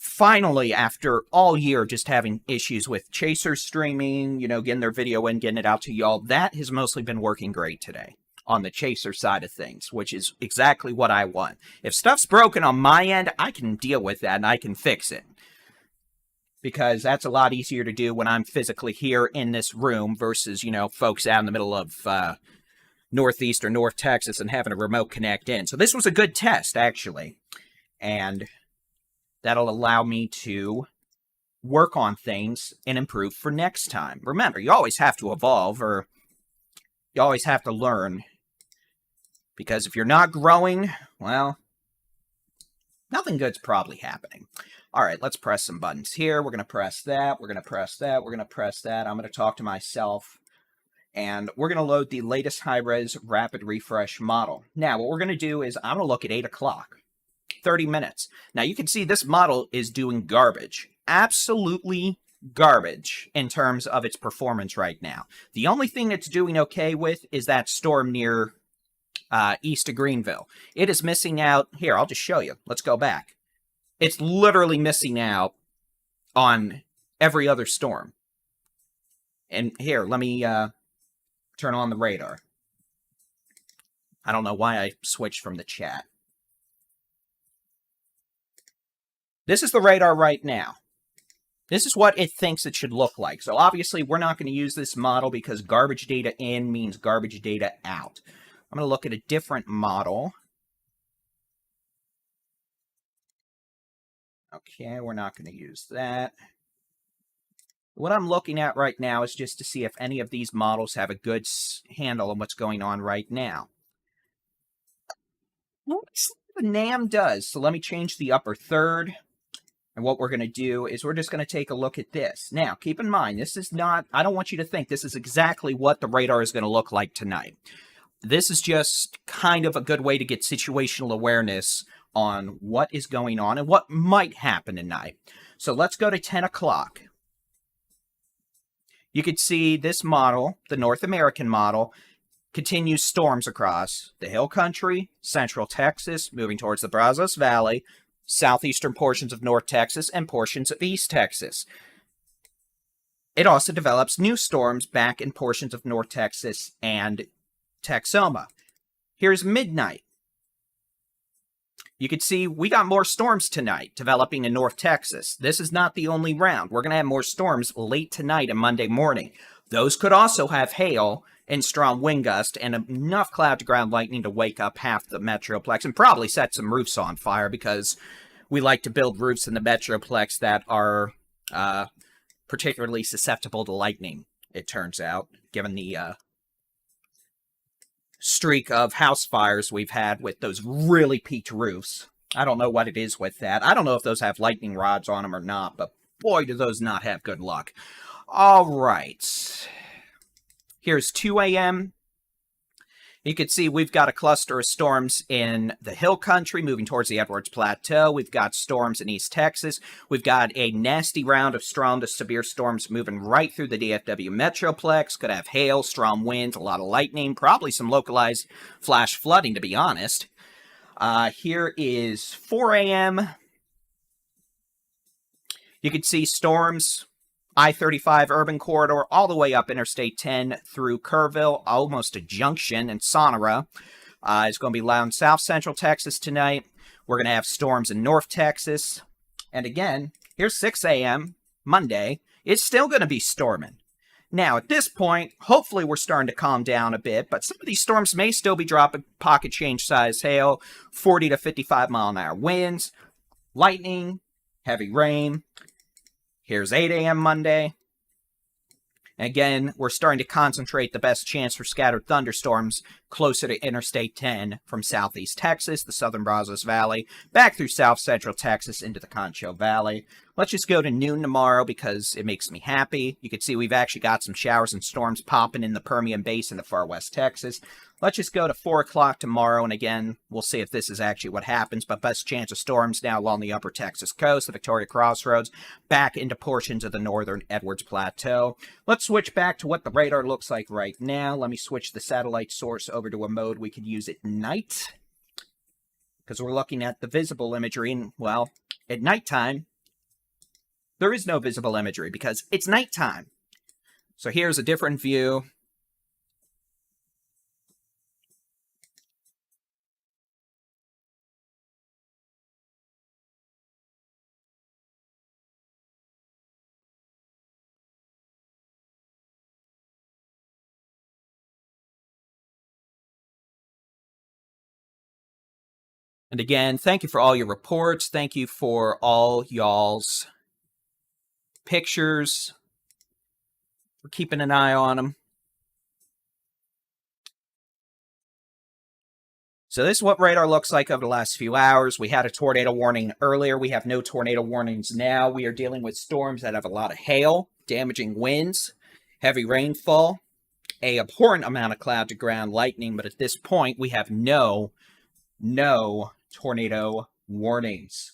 finally, after all year just having issues with Chaser streaming, getting their video in, getting it out to y'all, that has mostly been working great today on the Chaser side of things, which is exactly what I want. If stuff's broken on my end, I can deal with that and I can fix it. Because that's a lot easier to do when I'm physically here in this room versus, folks out in the middle of Northeast or North Texas and having a remote connect in. So this was a good test, actually. And that'll allow me to work on things and improve for next time. Remember, you always have to evolve, or you always have to learn. Because if you're not growing, well, nothing good's probably happening. All right, let's press some buttons here. We're going to press that. We're going to press that. We're going to press that. I'm going to talk to myself. And we're going to load the latest high-res rapid refresh model. Now, what we're going to do is I'm going to look at 8 o'clock. 30 minutes. Now, you can see this model is doing garbage. Absolutely garbage in terms of its performance right now. The only thing it's doing okay with is that storm near east of Greenville. It is missing out. Here, I'll just show you. Let's go back. It's literally missing out on every other storm. And here, let me turn on the radar. I don't know why I switched from the chat. This is the radar right now. This is what it thinks it should look like. So obviously, we're not going to use this model because garbage data in means garbage data out. I'm going to look at a different model. Okay, we're not going to use that. What I'm looking at right now is just to see if any of these models have a good handle on what's going on right now. Looks like the NAM does. So let me change the upper third. And what we're going to do is we're just going to take a look at this. Now, keep in mind, this is not, I don't want you to think this is exactly what the radar is going to look like tonight. This is just kind of a good way to get situational awareness on what is going on and what might happen tonight. So let's go to 10 o'clock. You could see this model, the North American model, continues storms across the Hill Country, Central Texas, moving towards the Brazos Valley, southeastern portions of North Texas, and portions of East Texas. It also develops new storms back in portions of North Texas and Texoma. Here's midnight. You can see we got more storms tonight developing in North Texas. This is not the only round. We're going to have more storms late tonight and Monday morning. Those could also have hail and strong wind gust and enough cloud-to-ground lightning to wake up half the Metroplex and probably set some roofs on fire because we like to build roofs in the Metroplex that are particularly susceptible to lightning, it turns out, given the streak of house fires we've had with those really peaked roofs. I don't know what it is with that. I don't know if those have lightning rods on them or not, but boy, do those not have good luck. All right. Here's 2 a.m. You can see we've got a cluster of storms in the Hill Country moving towards the Edwards Plateau. We've got storms in East Texas. We've got a nasty round of strong to severe storms moving right through the DFW Metroplex. Could have hail, strong winds, a lot of lightning, probably some localized flash flooding, to be honest. Here is 4 a.m. You can see storms I-35 urban corridor all the way up Interstate 10 through Kerrville, almost to Junction and Sonora. It's going to be loud in South Central Texas tonight. We're going to have storms in North Texas. And again, here's 6 a.m. Monday. It's still going to be storming. Now, at this point, hopefully we're starting to calm down a bit, but some of these storms may still be dropping pocket change size hail, 40 to 55 mile an hour winds, lightning, heavy rain. Here's 8 a.m. Monday. Again, we're starting to concentrate the best chance for scattered thunderstorms closer to Interstate 10 from southeast Texas, the southern Brazos Valley, back through south central Texas into the Concho Valley. Let's just go to noon tomorrow because it makes me happy. You can see we've actually got some showers and storms popping in the Permian Basin of far west Texas. Let's just go to 4 o'clock tomorrow, and again, we'll see if this is actually what happens, but best chance of storms now along the upper Texas coast, the Victoria Crossroads, back into portions of the northern Edwards Plateau. Let's switch back to what the radar looks like right now. Let me switch the satellite source over to a mode we could use at night, because we're looking at the visible imagery, and, well, at nighttime, there is no visible imagery because it's nighttime. So here's a different view. And again, thank you for all your reports. Thank you for all y'all's pictures. We're keeping an eye on them. So this is what radar looks like over the last few hours. We had a tornado warning earlier. We have no tornado warnings now. We are dealing with storms that have a lot of hail, damaging winds, heavy rainfall, a abhorrent amount of cloud-to-ground lightning, but at this point, we have no tornado warnings.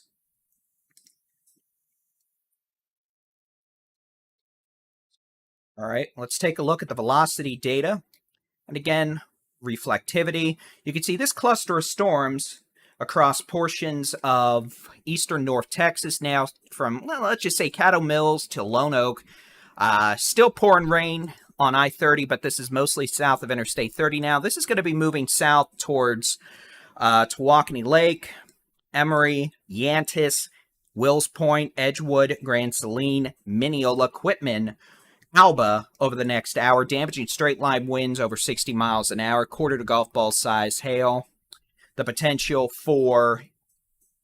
All right, let's take a look at the velocity data. And again, reflectivity. You can see this cluster of storms across portions of eastern North Texas now from, well, let's just say Caddo Mills to Lone Oak. Still pouring rain on I-30, but this is mostly south of Interstate 30 now. This is going to be moving south towards Tawakoni Lake, Emory, Yantis, Wills Point, Edgewood, Grand Saline, Mineola, Quitman, Alba over the next hour, damaging straight-line winds over 60 miles an hour, quarter to golf ball size hail, the potential for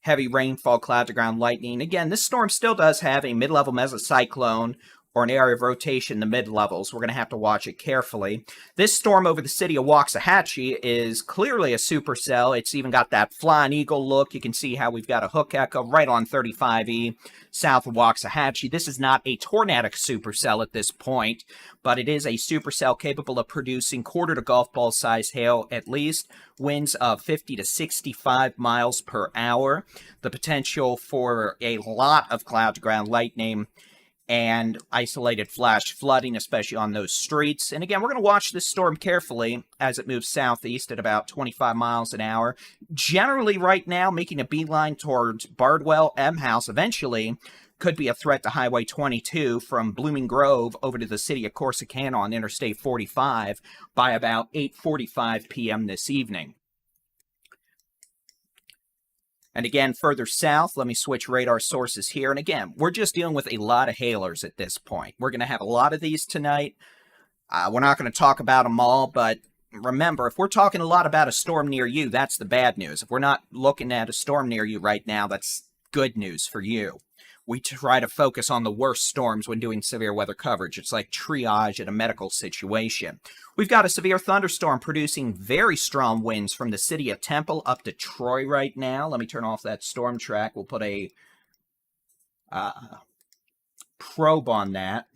heavy rainfall, cloud-to-ground lightning. Again, this storm still does have a mid-level mesocyclone or an area of rotation in the mid-levels. We're going to have to watch it carefully. This storm over the city of Waxahachie is clearly a supercell. It's even got that flying eagle look. You can see how we've got a hook echo right on 35E south of Waxahachie. This is not a tornadic supercell at this point, but it is a supercell capable of producing quarter to golf ball size hail at least, winds of 50 to 65 miles per hour, the potential for a lot of cloud-to-ground lightning, and isolated flash flooding, especially on those streets. And again, we're going to watch this storm carefully as it moves southeast at about 25 miles an hour. Generally, right now, making a beeline towards Bardwell, M House, eventually could be a threat to Highway 22 from Blooming Grove over to the city of Corsicana on Interstate 45 by about 8:45 p.m. this evening. And again, further south, let me switch radar sources here. And again, we're just dealing with a lot of hailers at this point. We're going to have a lot of these tonight. We're not going to talk about them all, but remember, if we're talking a lot about a storm near you, that's the bad news. If we're not looking at a storm near you right now, that's good news for you. We try to focus on the worst storms when doing severe weather coverage. It's like triage in a medical situation. We've got a severe thunderstorm producing very strong winds from the city of Temple up to Troy right now. Let me turn off that storm track. We'll put a probe on that.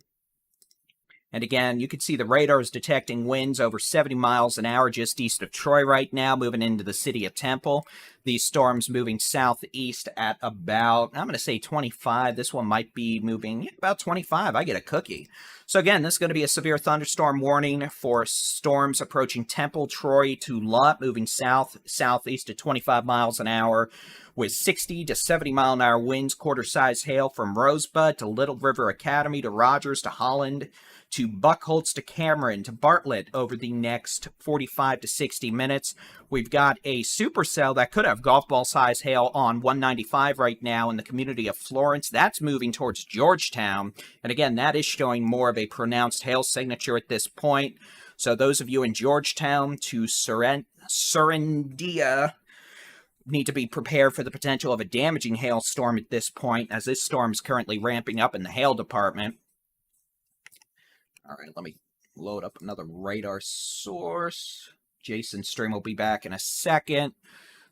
And again, you can see the radar is detecting winds over 70 miles an hour just east of Troy right now, moving into the city of Temple. These storms moving southeast at about, I'm going to say 25. This one might be moving about 25. I get a cookie. So again, this is going to be a severe thunderstorm warning for storms approaching Temple, Troy to Lott, moving southeast at 25 miles an hour with 60 to 70 mile an hour winds, quarter-size hail from Rosebud to Little River Academy to Rogers to Holland to Buckholz to Cameron to Bartlett over the next 45 to 60 minutes. We've got a supercell that could have golf ball size hail on 195 right now in the community of Florence. That's moving towards Georgetown. And again, that is showing more of a pronounced hail signature at this point. So those of you in Georgetown to Serendia need to be prepared for the potential of a damaging hailstorm at this point, as this storm is currently ramping up in the hail department. All right, let me load up another radar source. Jason's stream will be back in a second.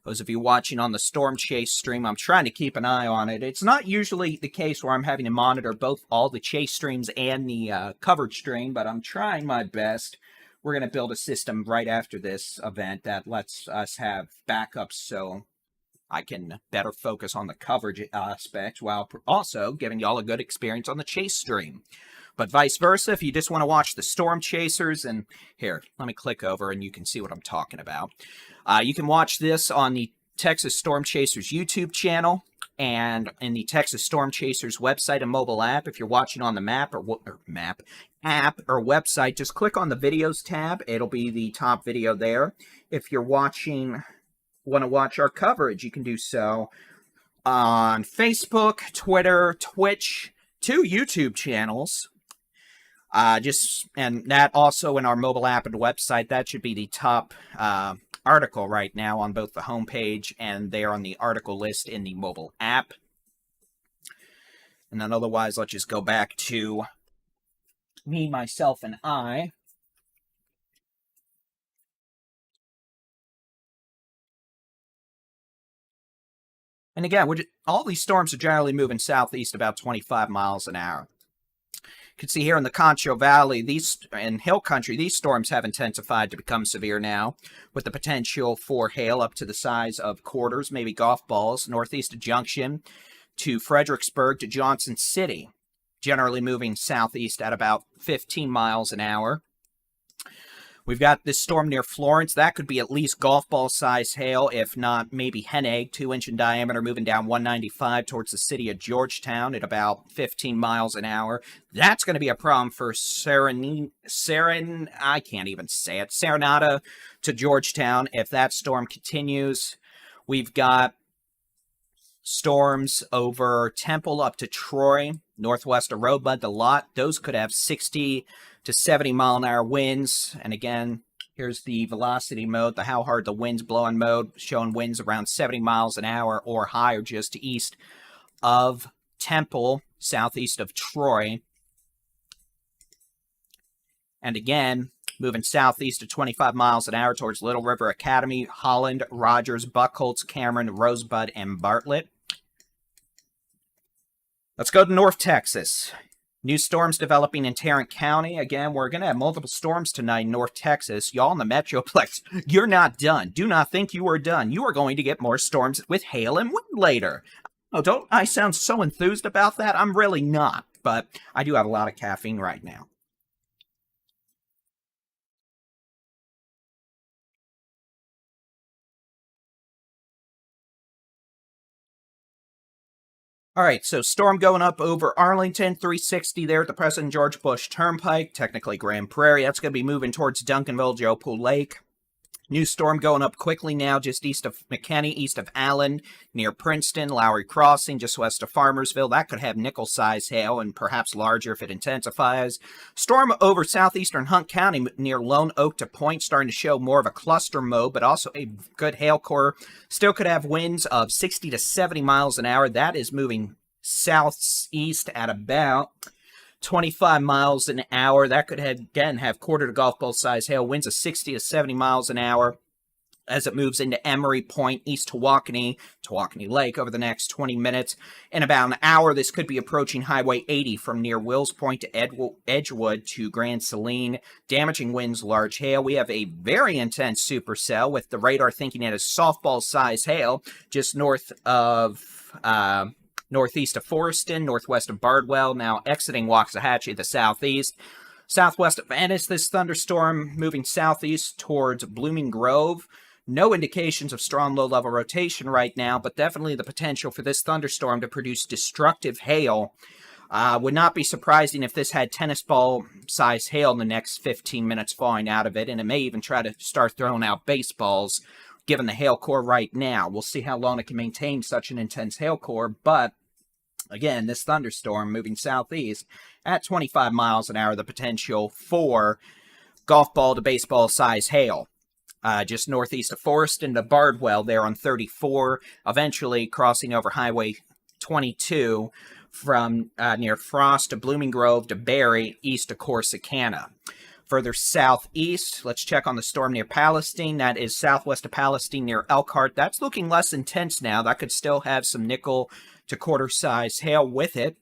Those of you watching on the Storm Chase stream, I'm trying to keep an eye on it. It's not usually the case where I'm having to monitor both all the chase streams and the coverage stream, but I'm trying my best. We're going to build a system right after this event that lets us have backups so I can better focus on the coverage aspect while also giving y'all a good experience on the chase stream. But vice versa, if you just want to watch the Storm Chasers, and here, let me click over and you can see what I'm talking about. You can watch this on the Texas Storm Chasers YouTube channel. and in the Texas Storm Chasers website and mobile app. If you're watching on the app or website, just click on the videos tab. It'll be the top video there. If you're want to watch our coverage, you can do so on Facebook, Twitter, Twitch, 2 YouTube channels. And that also in our mobile app and website. That should be the top article right now on both the homepage and there on the article list in the mobile app. And then otherwise, let's just go back to me, myself, and I. And again, all these storms are generally moving southeast about 25 miles an hour. You can see here in the Concho Valley, in hill country, these storms have intensified to become severe now, with the potential for hail up to the size of quarters, maybe golf balls, northeast of Junction to Fredericksburg to Johnson City, generally moving southeast at about 15 miles an hour. We've got this storm near Florence. That could be at least golf ball size hail, if not maybe hen egg, 2-inch in diameter, moving down 195 towards the city of Georgetown at about 15 miles an hour. That's going to be a problem for Serenata to Georgetown if that storm continues. We've got storms over Temple up to Troy, northwest of Rosebud to Lott. Those could have 60 to 70 mile an hour winds. And again, here's the velocity mode, the how hard the wind's blowing mode, showing winds around 70 miles an hour or higher just east of Temple, southeast of Troy. And again, moving southeast to 25 miles an hour towards Little River Academy, Holland, Rogers, Buckholz, Cameron, Rosebud, and Bartlett. Let's go to North Texas. New storms developing in Tarrant County. Again, we're going to have multiple storms tonight in North Texas. Y'all in the Metroplex, you're not done. Do not think you are done. You are going to get more storms with hail and wind later. Oh, don't I sound so enthused about that? I'm really not, but I do have a lot of caffeine right now. All right, so storm going up over Arlington, 360 there at the President George Bush Turnpike, technically Grand Prairie. That's going to be moving towards Duncanville, Joe Pool Lake. New storm going up quickly now, just east of McKinney, east of Allen, near Princeton, Lowry Crossing, just west of Farmersville. That could have nickel-size hail and perhaps larger if it intensifies. Storm over southeastern Hunt County near Lone Oak to Point, starting to show more of a cluster mode, but also a good hail core. Still could have winds of 60 to 70 miles an hour. That is moving southeast at about 25 miles an hour. That could have quarter to golf ball size hail, winds of 60 to 70 miles an hour as it moves into Emery Point, East Tawakoni Lake over the next 20 minutes. In about an hour, this could be approaching Highway 80 from near Wills Point to Edgewood to Grand Saline. Damaging winds, large hail. We have a very intense supercell with the radar thinking it is softball size hail just northeast of Forreston, northwest of Bardwell, now exiting Waxahachie, the southeast. Southwest of Ennis, this thunderstorm moving southeast towards Blooming Grove. No indications of strong low-level rotation right now, but definitely the potential for this thunderstorm to produce destructive hail. Would not be surprising if this had tennis ball size hail in the next 15 minutes falling out of it, and it may even try to start throwing out baseballs given the hail core right now. We'll see how long it can maintain such an intense hail core, but again, this thunderstorm moving southeast at 25 miles an hour, the potential for golf ball to baseball size hail. Just northeast of Forreston to Bardwell there on 34, eventually crossing over Highway 22 from near Frost to Blooming Grove to Barry, east to Corsicana. Further southeast, let's check on the storm near Palestine. That is southwest of Palestine near Elkhart. That's looking less intense now. That could still have some nickel to quarter size hail with it.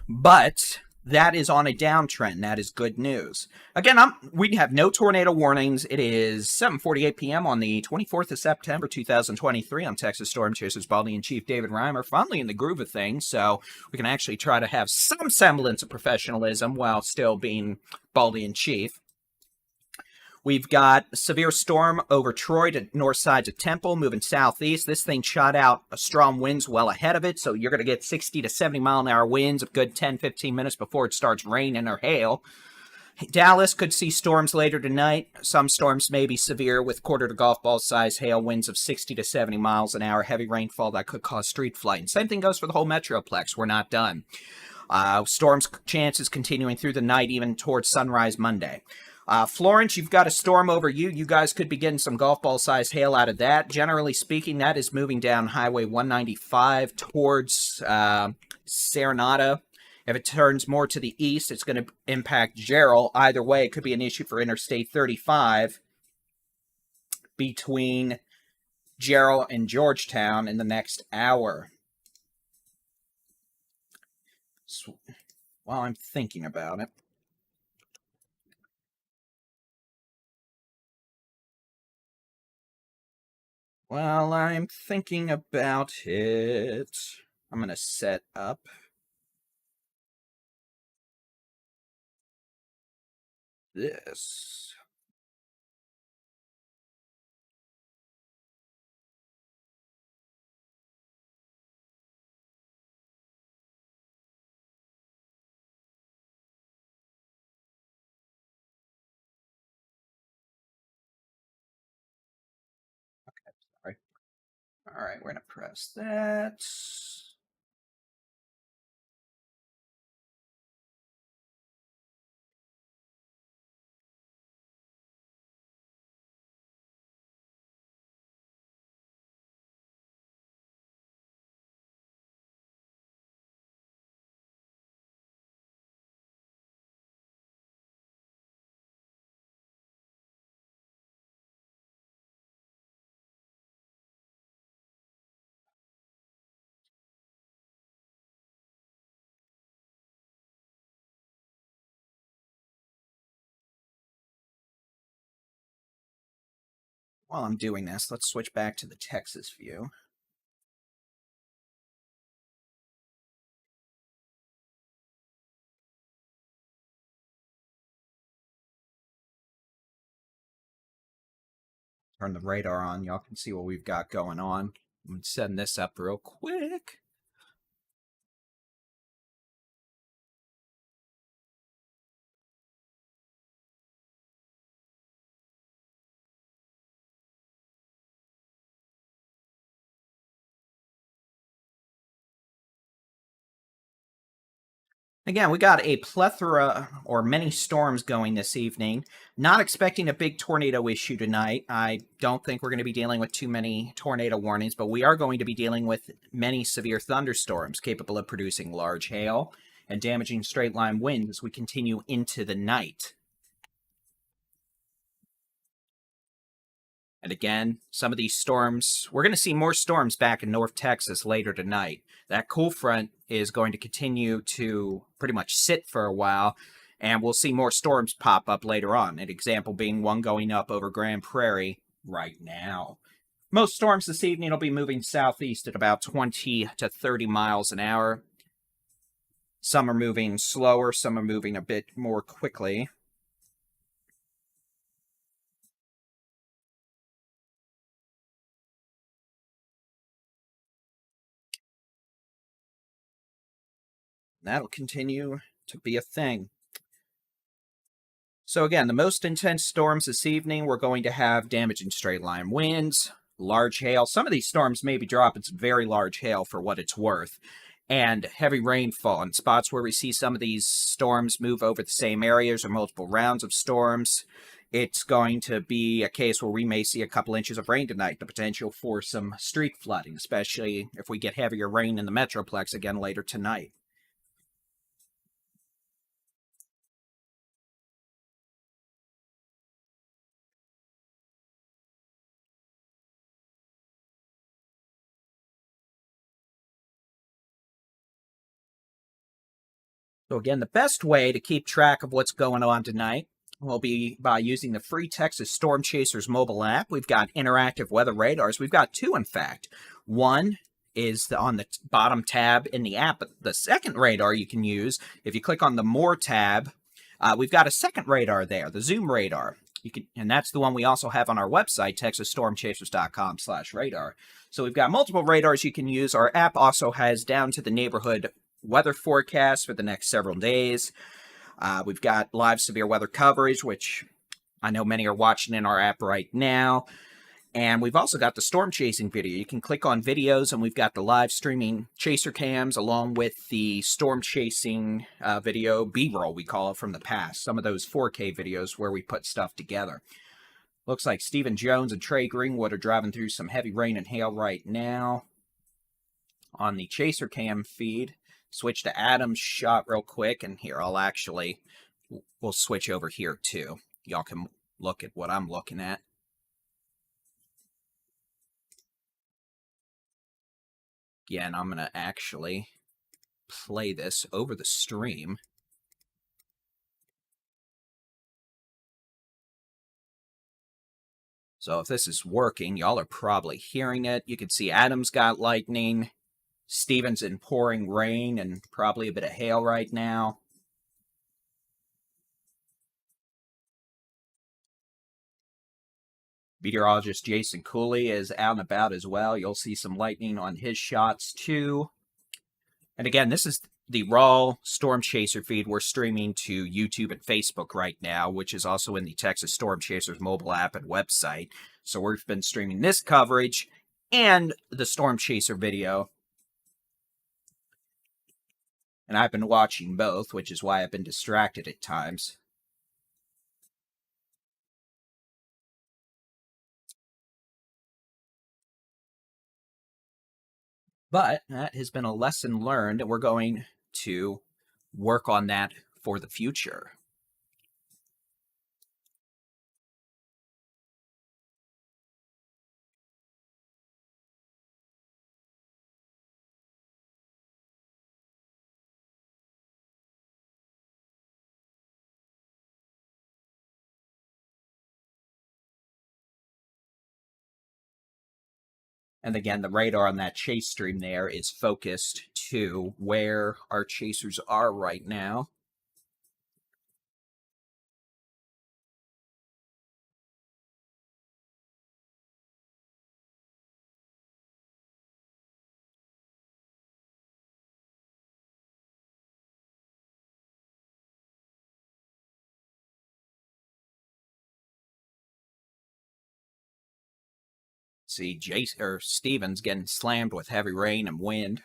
But that is on a downtrend. That is good news. Again, we have no tornado warnings. It is 7:48 p.m. on the 24th of September, 2023. I'm Texas Storm Chasers Baldy-in-Chief David Reimer, finally in the groove of things, so we can actually try to have some semblance of professionalism while still being Baldy-in-Chief. We've got a severe storm over Troy to north sides of Temple, moving southeast. This thing shot out a strong winds well ahead of it, so you're going to get 60 to 70 mile an hour winds a good 10-15 minutes before it starts raining or hail. Dallas could see storms later tonight. Some storms may be severe with quarter to golf ball size hail, winds of 60 to 70 miles an hour, heavy rainfall that could cause street flooding. Same thing goes for the whole Metroplex. We're not done. Storms chances continuing through the night, even towards sunrise Monday. Florence, you've got a storm over you. You guys could be getting some golf ball size hail out of that. Generally speaking, that is moving down Highway 195 towards Serenata. If it turns more to the east, it's going to impact Gerald. Either way, it could be an issue for Interstate 35 between Gerald and Georgetown in the next hour. So, while I'm thinking about it, I'm going to set up this. Okay, sorry. All right, we're going to press that. While I'm doing this, let's switch back to the Texas view. Turn the radar on. Y'all can see what we've got going on. I'm setting this up real quick. Again, we got a plethora or many storms going this evening. Not expecting a big tornado issue tonight. I don't think we're going to be dealing with too many tornado warnings, but we are going to be dealing with many severe thunderstorms capable of producing large hail and damaging straight line winds as we continue into the night. And again, some of these storms, we're going to see more storms back in North Texas later tonight. That cool front is going to continue to pretty much sit for a while, and we'll see more storms pop up later on. An example being one going up over Grand Prairie right now. Most storms this evening will be moving southeast at about 20 to 30 miles an hour. Some are moving slower, some are moving a bit more quickly. That'll continue to be a thing. So again, the most intense storms this evening, we're going to have damaging straight line winds, large hail. Some of these storms may be dropping some very large hail for what it's worth, and heavy rainfall in spots where we see some of these storms move over the same areas or multiple rounds of storms. It's going to be a case where we may see a couple inches of rain tonight, the potential for some street flooding, especially if we get heavier rain in the Metroplex again later tonight. So again, the best way to keep track of what's going on tonight will be by using the free Texas Storm Chasers mobile app. We've got interactive weather radars. We've got two, in fact. One is on the bottom tab in the app. But the second radar you can use, if you click on the More tab, we've got a second radar there, the Zoom radar. And that's the one we also have on our website, texasstormchasers.com/radar. So we've got multiple radars you can use. Our app also has down to the neighborhood weather forecast for the next several days. We've got live severe weather coverage, which I know many are watching in our app right now. And we've also got the storm chasing video. You can click on videos, and we've got the live streaming chaser cams along with the storm chasing video B-roll, we call it, from the past. Some of those 4K videos where we put stuff together. Looks like Stephen Jones and Trey Greenwood are driving through some heavy rain and hail right now on the chaser cam feed. Switch to Adam's shot real quick, and here we'll switch over here too. Y'all can look at what I'm looking at. Again, I'm going to actually play this over the stream. So if this is working, y'all are probably hearing it. You can see Adam's got lightning, Steven's in pouring rain, and probably a bit of hail right now. Meteorologist Jason Cooley is out and about as well. You'll see some lightning on his shots too. And again, this is the raw Storm Chaser feed we're streaming to YouTube and Facebook right now, which is also in the Texas Storm Chasers mobile app and website. So we've been streaming this coverage and the Storm Chaser video. And I've been watching both, which is why I've been distracted at times. But that has been a lesson learned, and we're going to work on that for the future. And again, the radar on that chase stream there is focused to where our chasers are right now. See, Steven's getting slammed with heavy rain and wind.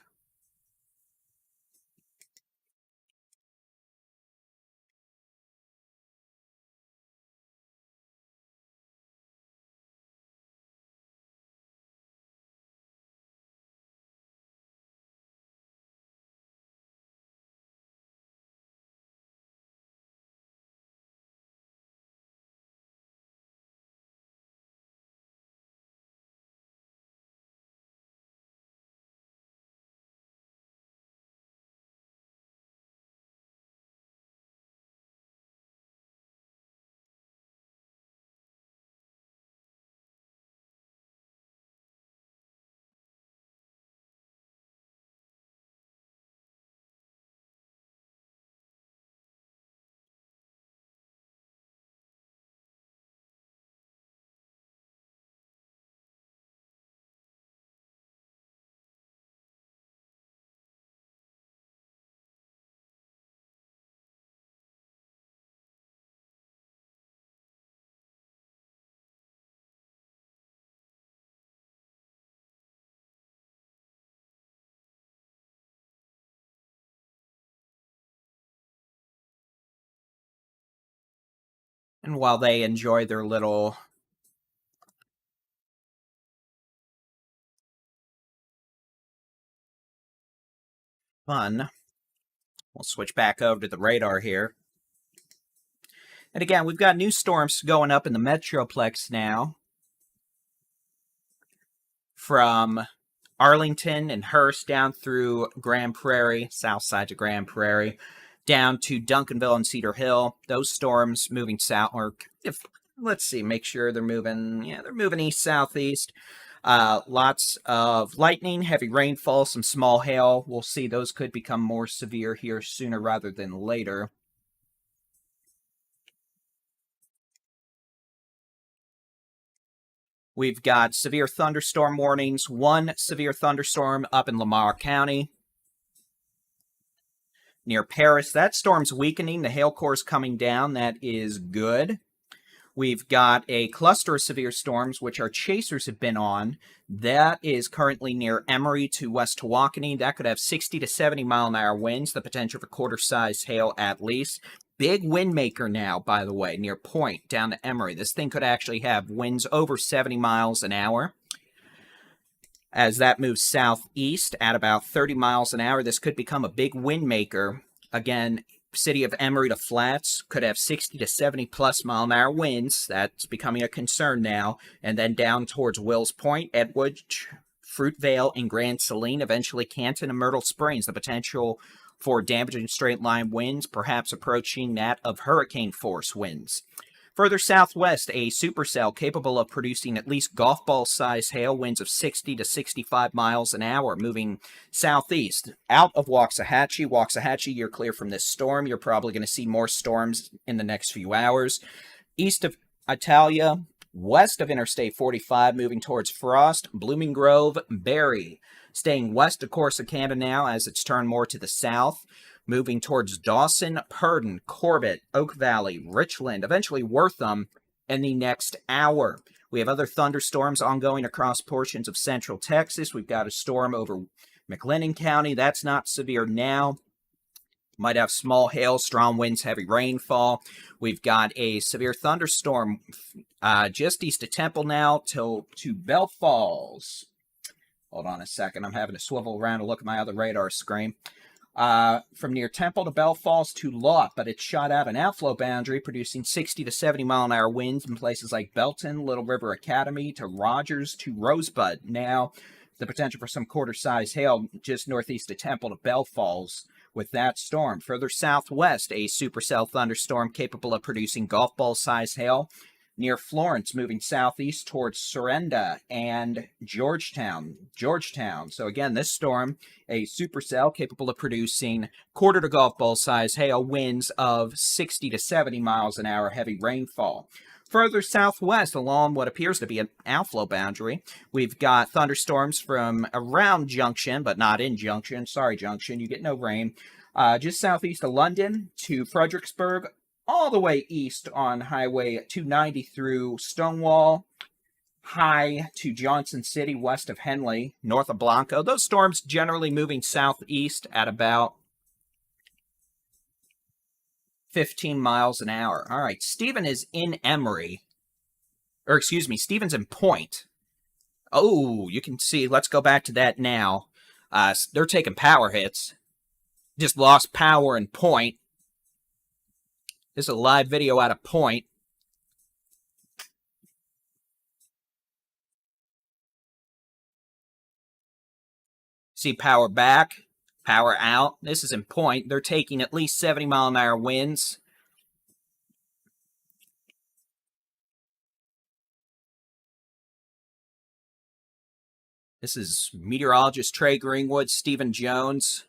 And while they enjoy their little fun, we'll switch back over to the radar here. And again, we've got new storms going up in the Metroplex now. From Arlington and Hearst down through Grand Prairie, south side to Grand Prairie, down to Duncanville and Cedar Hill. Those storms moving south, or let's see, make sure they're moving. Yeah, they're moving east-southeast. Lots of lightning, heavy rainfall, some small hail. We'll see those could become more severe here sooner rather than later. We've got severe thunderstorm warnings. One severe thunderstorm up in Lamar County near Paris. That storm's weakening. The hail core's coming down. That is good. We've got a cluster of severe storms, which our chasers have been on. That is currently near Emory to West Tawakoni. That could have 60 to 70 mile an hour winds, the potential for quarter-size hail at least. Big wind maker now, by the way, near Point down to Emory. This thing could actually have winds over 70 miles an hour. As that moves southeast at about 30 miles an hour, this could become a big wind maker. Again, city of Emory to Flats could have 60 to 70 plus mile an hour winds. That's becoming a concern now. And then down towards Wills Point, Edgewood, Fruitvale, and Grand Saline, eventually Canton and Myrtle Springs. The potential for damaging straight line winds, perhaps approaching that of hurricane force winds. Further southwest, a supercell capable of producing at least golf ball size hail, winds of 60 to 65 miles an hour, moving southeast out of Waxahachie. Waxahachie, you're clear from this storm. You're probably going to see more storms in the next few hours. East of Italia, west of Interstate 45, moving towards Frost, Blooming Grove, Barry. Staying west of Corsicana now as it's turned more to the south. Moving towards Dawson, Purdon, Corbett, Oak Valley, Richland, eventually Wortham in the next hour. We have other thunderstorms ongoing across portions of central Texas. We've got a storm over McLennan County. That's not severe now. Might have small hail, strong winds, heavy rainfall. We've got a severe thunderstorm just east of Temple now to Bell Falls. Hold on a second. I'm having to swivel around to look at my other radar screen. From near Temple to Bell Falls to Lott, but it shot out an outflow boundary, producing 60 to 70 mile an hour winds in places like Belton, Little River Academy, to Rogers, to Rosebud. Now, the potential for some quarter-size hail just northeast of Temple to Bell Falls with that storm. Further southwest, a supercell thunderstorm capable of producing golf ball-size hail near Florence, moving southeast towards Surrenda and Georgetown. So again, this storm, a supercell capable of producing quarter to golf ball size hail, winds of 60 to 70 miles an hour, heavy rainfall. Further southwest, along what appears to be an outflow boundary, we've got thunderstorms from around Junction, but not in Junction. Sorry, Junction, you get no rain. Just southeast of London to Fredericksburg, all the way east on Highway 290 through Stonewall, high to Johnson City, west of Henley, north of Blanco. Those storms generally moving southeast at about 15 miles an hour. All right, Stephen is in Emory. Or excuse me, Stephen's in Point. Oh, you can see, let's go back to that now. They're taking power hits. Just lost power in Point. This is a live video out of Point. See power back, power out. This is in Point. They're taking at least 70 mile an hour winds. This is meteorologist Trey Greenwood, Stephen Jones.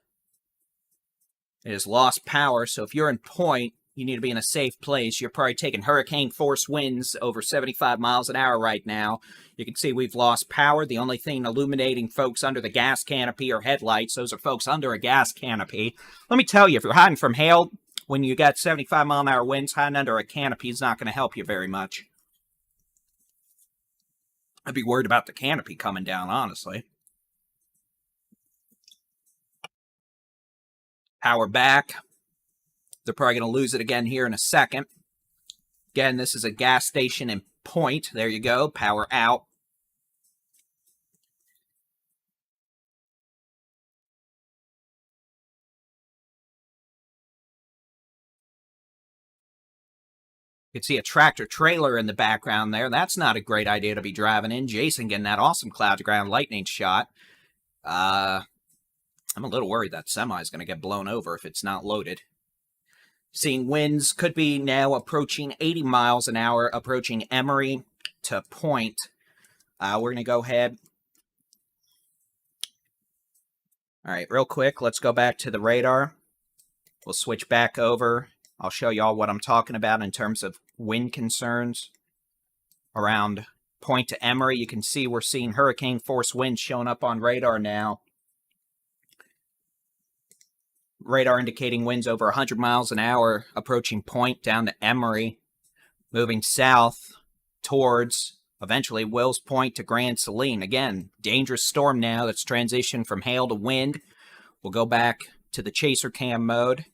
It has lost power, so if you're in Point, you need to be in a safe place. You're probably taking hurricane force winds over 75 miles an hour right now. You can see we've lost power. The only thing illuminating folks under the gas canopy are headlights. Those are folks under a gas canopy. Let me tell you, if you're hiding from hail, when you got 75 mile an hour winds, hiding under a canopy is not going to help you very much. I'd be worried about the canopy coming down, honestly. Power back. They're probably going to lose it again here in a second. Again, this is a gas station in Point. There you go. Power out. You can see a tractor trailer in the background there. That's not a great idea to be driving in. Jason getting that awesome cloud-to-ground lightning shot. I'm a little worried that semi is going to get blown over if it's not loaded. Seeing winds could be now approaching 80 miles an hour, approaching Emory to Point. We're going to go ahead. All right, real quick, let's go back to the radar. We'll switch back over. I'll show you all what I'm talking about in terms of wind concerns around Point to Emory, you can see we're seeing hurricane force winds showing up on radar now. Radar indicating winds over 100 miles an hour approaching Point down to Emory, moving south towards eventually Wills Point to Grand Saline. Again, dangerous storm now that's transitioned from hail to wind. We'll go back to the chaser cam mode.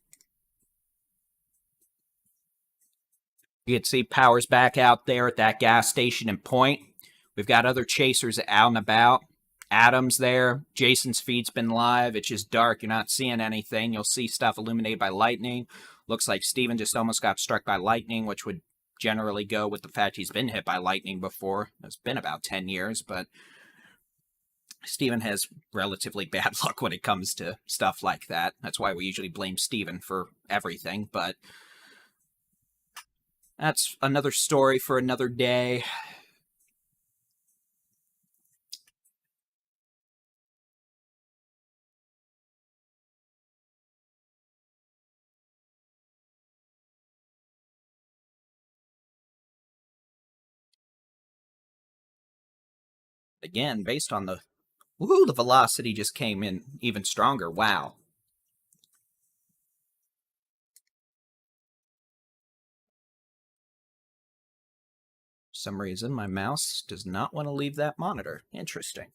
You can see power's back out there at that gas station in Point. We've got other chasers out and about. Adam's there. Jason's feed's been live. It's just dark. You're not seeing anything. You'll see stuff illuminated by lightning. Looks like Steven just almost got struck by lightning, which would generally go with the fact he's been hit by lightning before. It's been about 10 years, but Steven has relatively bad luck when it comes to stuff like that. That's why we usually blame Steven for everything, but that's another story for another day. Again, based on the velocity just came in even stronger. Wow. For some reason, my mouse does not want to leave that monitor. Interesting.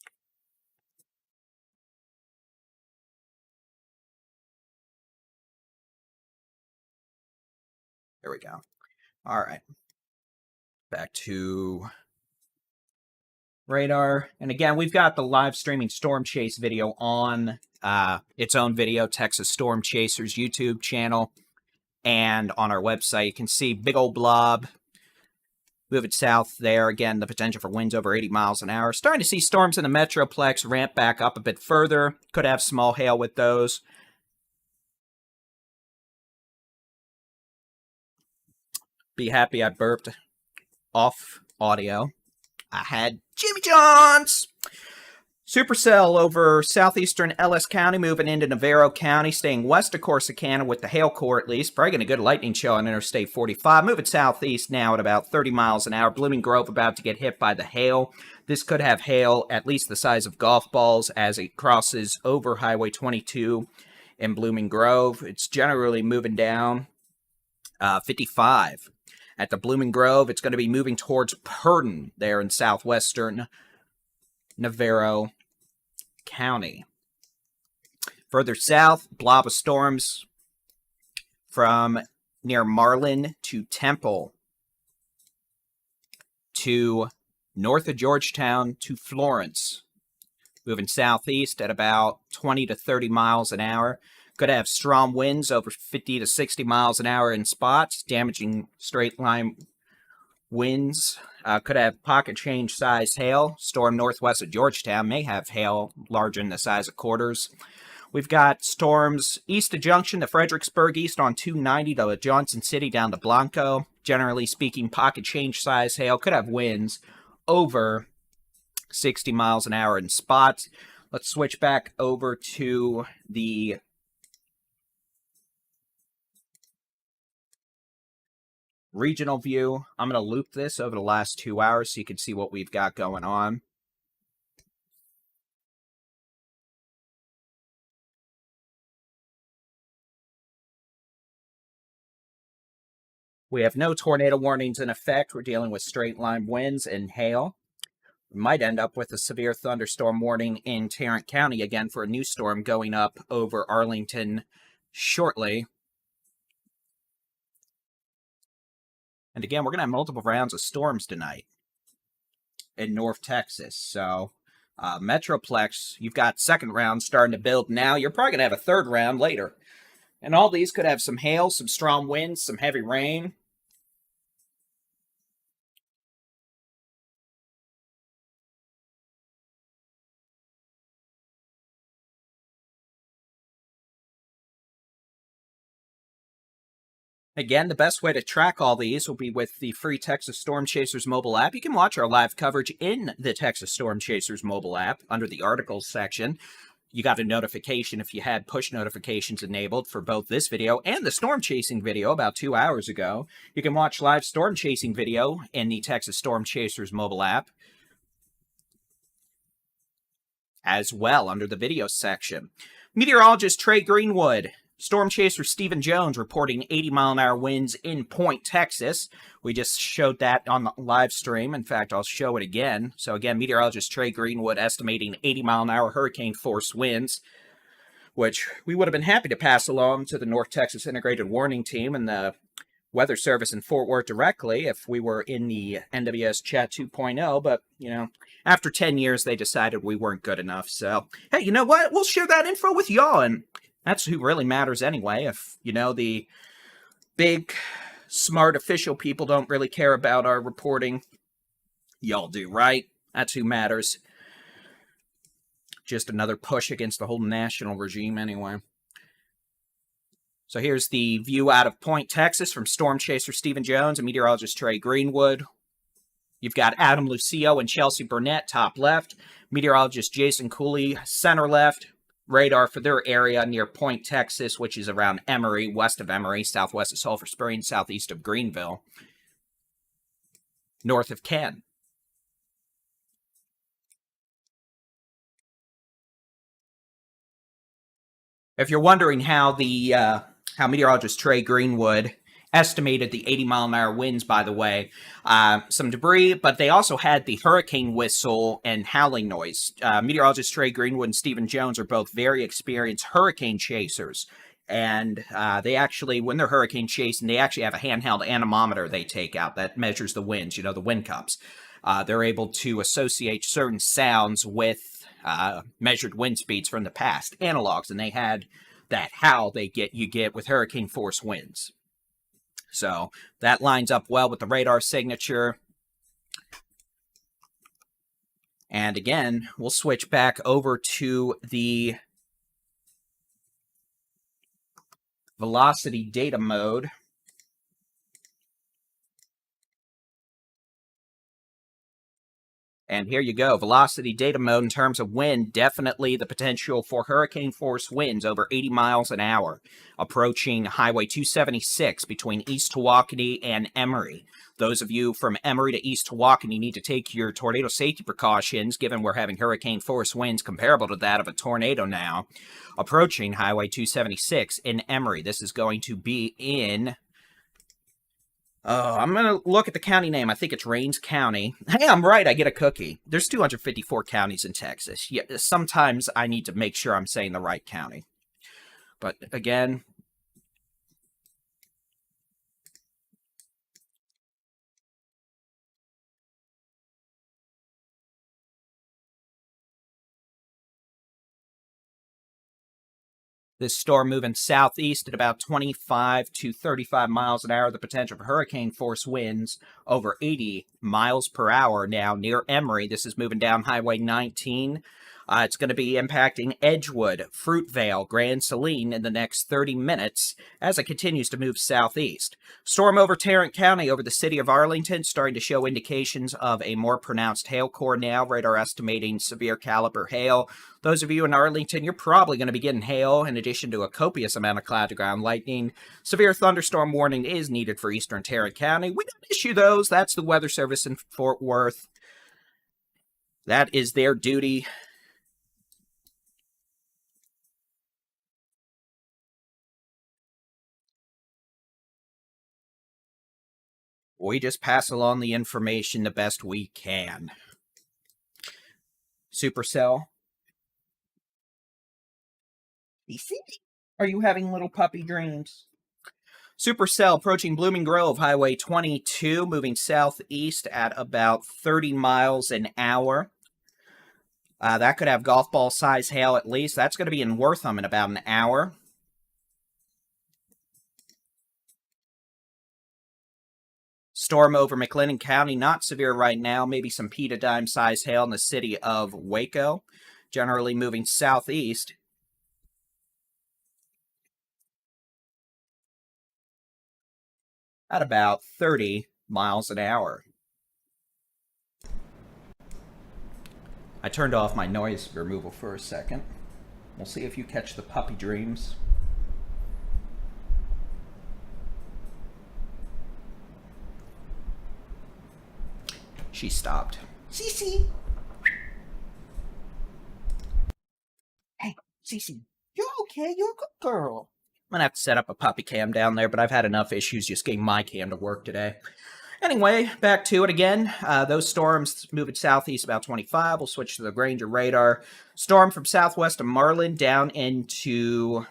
There we go. All right. Back to radar. And again, we've got the live streaming storm chase video on its own video, Texas Storm Chasers YouTube channel, and on our website. You can see big old blob moving south there. Again, the potential for winds over 80 miles an hour. Starting to see storms in the Metroplex ramp back up a bit further. Could have small hail with those. Be happy I burped off audio. I had Jimmy John's! Supercell over southeastern Ellis County, moving into Navarro County, staying west of Corsicana with the hail core at least. Probably getting a good lightning show on Interstate 45. Moving southeast now at about 30 miles an hour. Blooming Grove about to get hit by the hail. This could have hail at least the size of golf balls as it crosses over Highway 22 in Blooming Grove. It's generally moving down 55. At the Blooming Grove, it's going to be moving towards Purdon there in southwestern Navarro County. Further south, blob of storms from near Marlin to Temple to north of Georgetown to Florence. Moving southeast at about 20 to 30 miles an hour. Could have strong winds over 50 to 60 miles an hour in spots, damaging straight line winds. Could have pocket change size hail. Storm northwest of Georgetown may have hail larger than the size of quarters. We've got storms east of Junction to Fredericksburg, east on 290 to Johnson City down to Blanco. Generally speaking, pocket change size hail. Could have winds over 60 miles an hour in spots. Let's switch back over to the regional view. I'm going to loop this over the last 2 hours so you can see what we've got going on. We have no tornado warnings in effect. We're dealing with straight line winds and hail. We might end up with a severe thunderstorm warning in Tarrant County again for a new storm going up over Arlington shortly. And again, we're going to have multiple rounds of storms tonight in North Texas. So, Metroplex, you've got second round starting to build now. You're probably going to have a third round later. And all these could have some hail, some strong winds, some heavy rain. Again, the best way to track all these will be with the free Texas Storm Chasers mobile app. You can watch our live coverage in the Texas Storm Chasers mobile app under the articles section. you got a notification if you had push notifications enabled for both this video and the storm chasing video about 2 hours ago. You can watch live storm chasing video in the Texas Storm Chasers mobile app as well under the video section. Meteorologist Trey Greenwood, storm chaser Stephen Jones reporting 80-mile-an-hour winds in Point, Texas. We just showed that on the live stream. In fact, I'll show it again. So again, meteorologist Trey Greenwood estimating 80-mile-an-hour hurricane force winds, which we would have been happy to pass along to the North Texas Integrated Warning Team and the Weather Service in Fort Worth directly if we were in the NWS Chat 2.0, but, you know, after 10 years, they decided we weren't good enough. So, hey, you know what? We'll share that info with y'all, and that's who really matters anyway. If, you know, the big, smart official people don't really care about our reporting, y'all do, right? That's who matters. Just another push against the whole national regime anyway. So here's the view out of Point, Texas from storm chaser Stephen Jones and meteorologist Trey Greenwood. You've got Adam Lucio and Chelsea Burnett, top left. Meteorologist Jason Cooley, center left. Radar for their area near Point, Texas, which is around Emory, west of Emory, southwest of Sulphur Springs, southeast of Greenville, north of Ken. If you're wondering how meteorologist Trey Greenwood estimated the 80-mile-an-hour winds, by the way, some debris, but they also had the hurricane whistle and howling noise. Meteorologist Trey Greenwood and Stephen Jones are both very experienced hurricane chasers. And they actually, when they're hurricane chasing, they actually have a handheld anemometer they take out that measures the winds, you know, the wind cups. They're able to associate certain sounds with measured wind speeds from the past, analogs, and they had that howl you get with hurricane force winds. So that lines up well with the radar signature. And again, we'll switch back over to the velocity data mode. And here you go, velocity data mode in terms of wind, definitely the potential for hurricane force winds over 80 miles an hour, approaching Highway 276 between East Tawakoni and Emory. Those of you from Emory to East Tawakoni need to take your tornado safety precautions, given we're having hurricane force winds comparable to that of a tornado now, approaching Highway 276 in Emory. This is going to be in... I'm going to look at the county name. I think it's Rains County. Hey, I'm right. I get a cookie. There's 254 counties in Texas. Yeah, sometimes I need to make sure I'm saying the right county. But again... This storm moving southeast at about 25 to 35 miles an hour. The potential for hurricane force winds over 80 miles per hour now near Emory. This is moving down Highway 19. It's going to be impacting Edgewood, Fruitvale, Grand Saline in the next 30 minutes as it continues to move southeast. Storm over Tarrant County over the city of Arlington, starting to show indications of a more pronounced hail core now. Radar estimating severe caliber hail. Those of you in Arlington, you're probably going to be getting hail in addition to a copious amount of cloud-to-ground lightning. Severe thunderstorm warning is needed for eastern Tarrant County. We don't issue those. That's the Weather Service in Fort Worth. That is their duty. We just pass along the information the best we can. Supercell. Are you having little puppy dreams? Supercell approaching Blooming Grove, Highway 22, moving southeast at about 30 miles an hour. That could have golf ball size hail at least. That's going to be in Wortham in about an hour. Storm over McLennan County, not severe right now. Maybe some peta-dime size hail in the city of Waco. Generally moving southeast. At about 30 miles an hour. I turned off my noise removal for a second. We'll see if you catch the puppy dreams. She stopped. Cece! Hey, Cece, you're okay. You're a good girl. I'm gonna have to set up a puppy cam down there, but I've had enough issues just getting my cam to work today. Anyway, back to it again. Those storms moving southeast about 25. We'll switch to the Granger radar. Storm from southwest of Marlin down into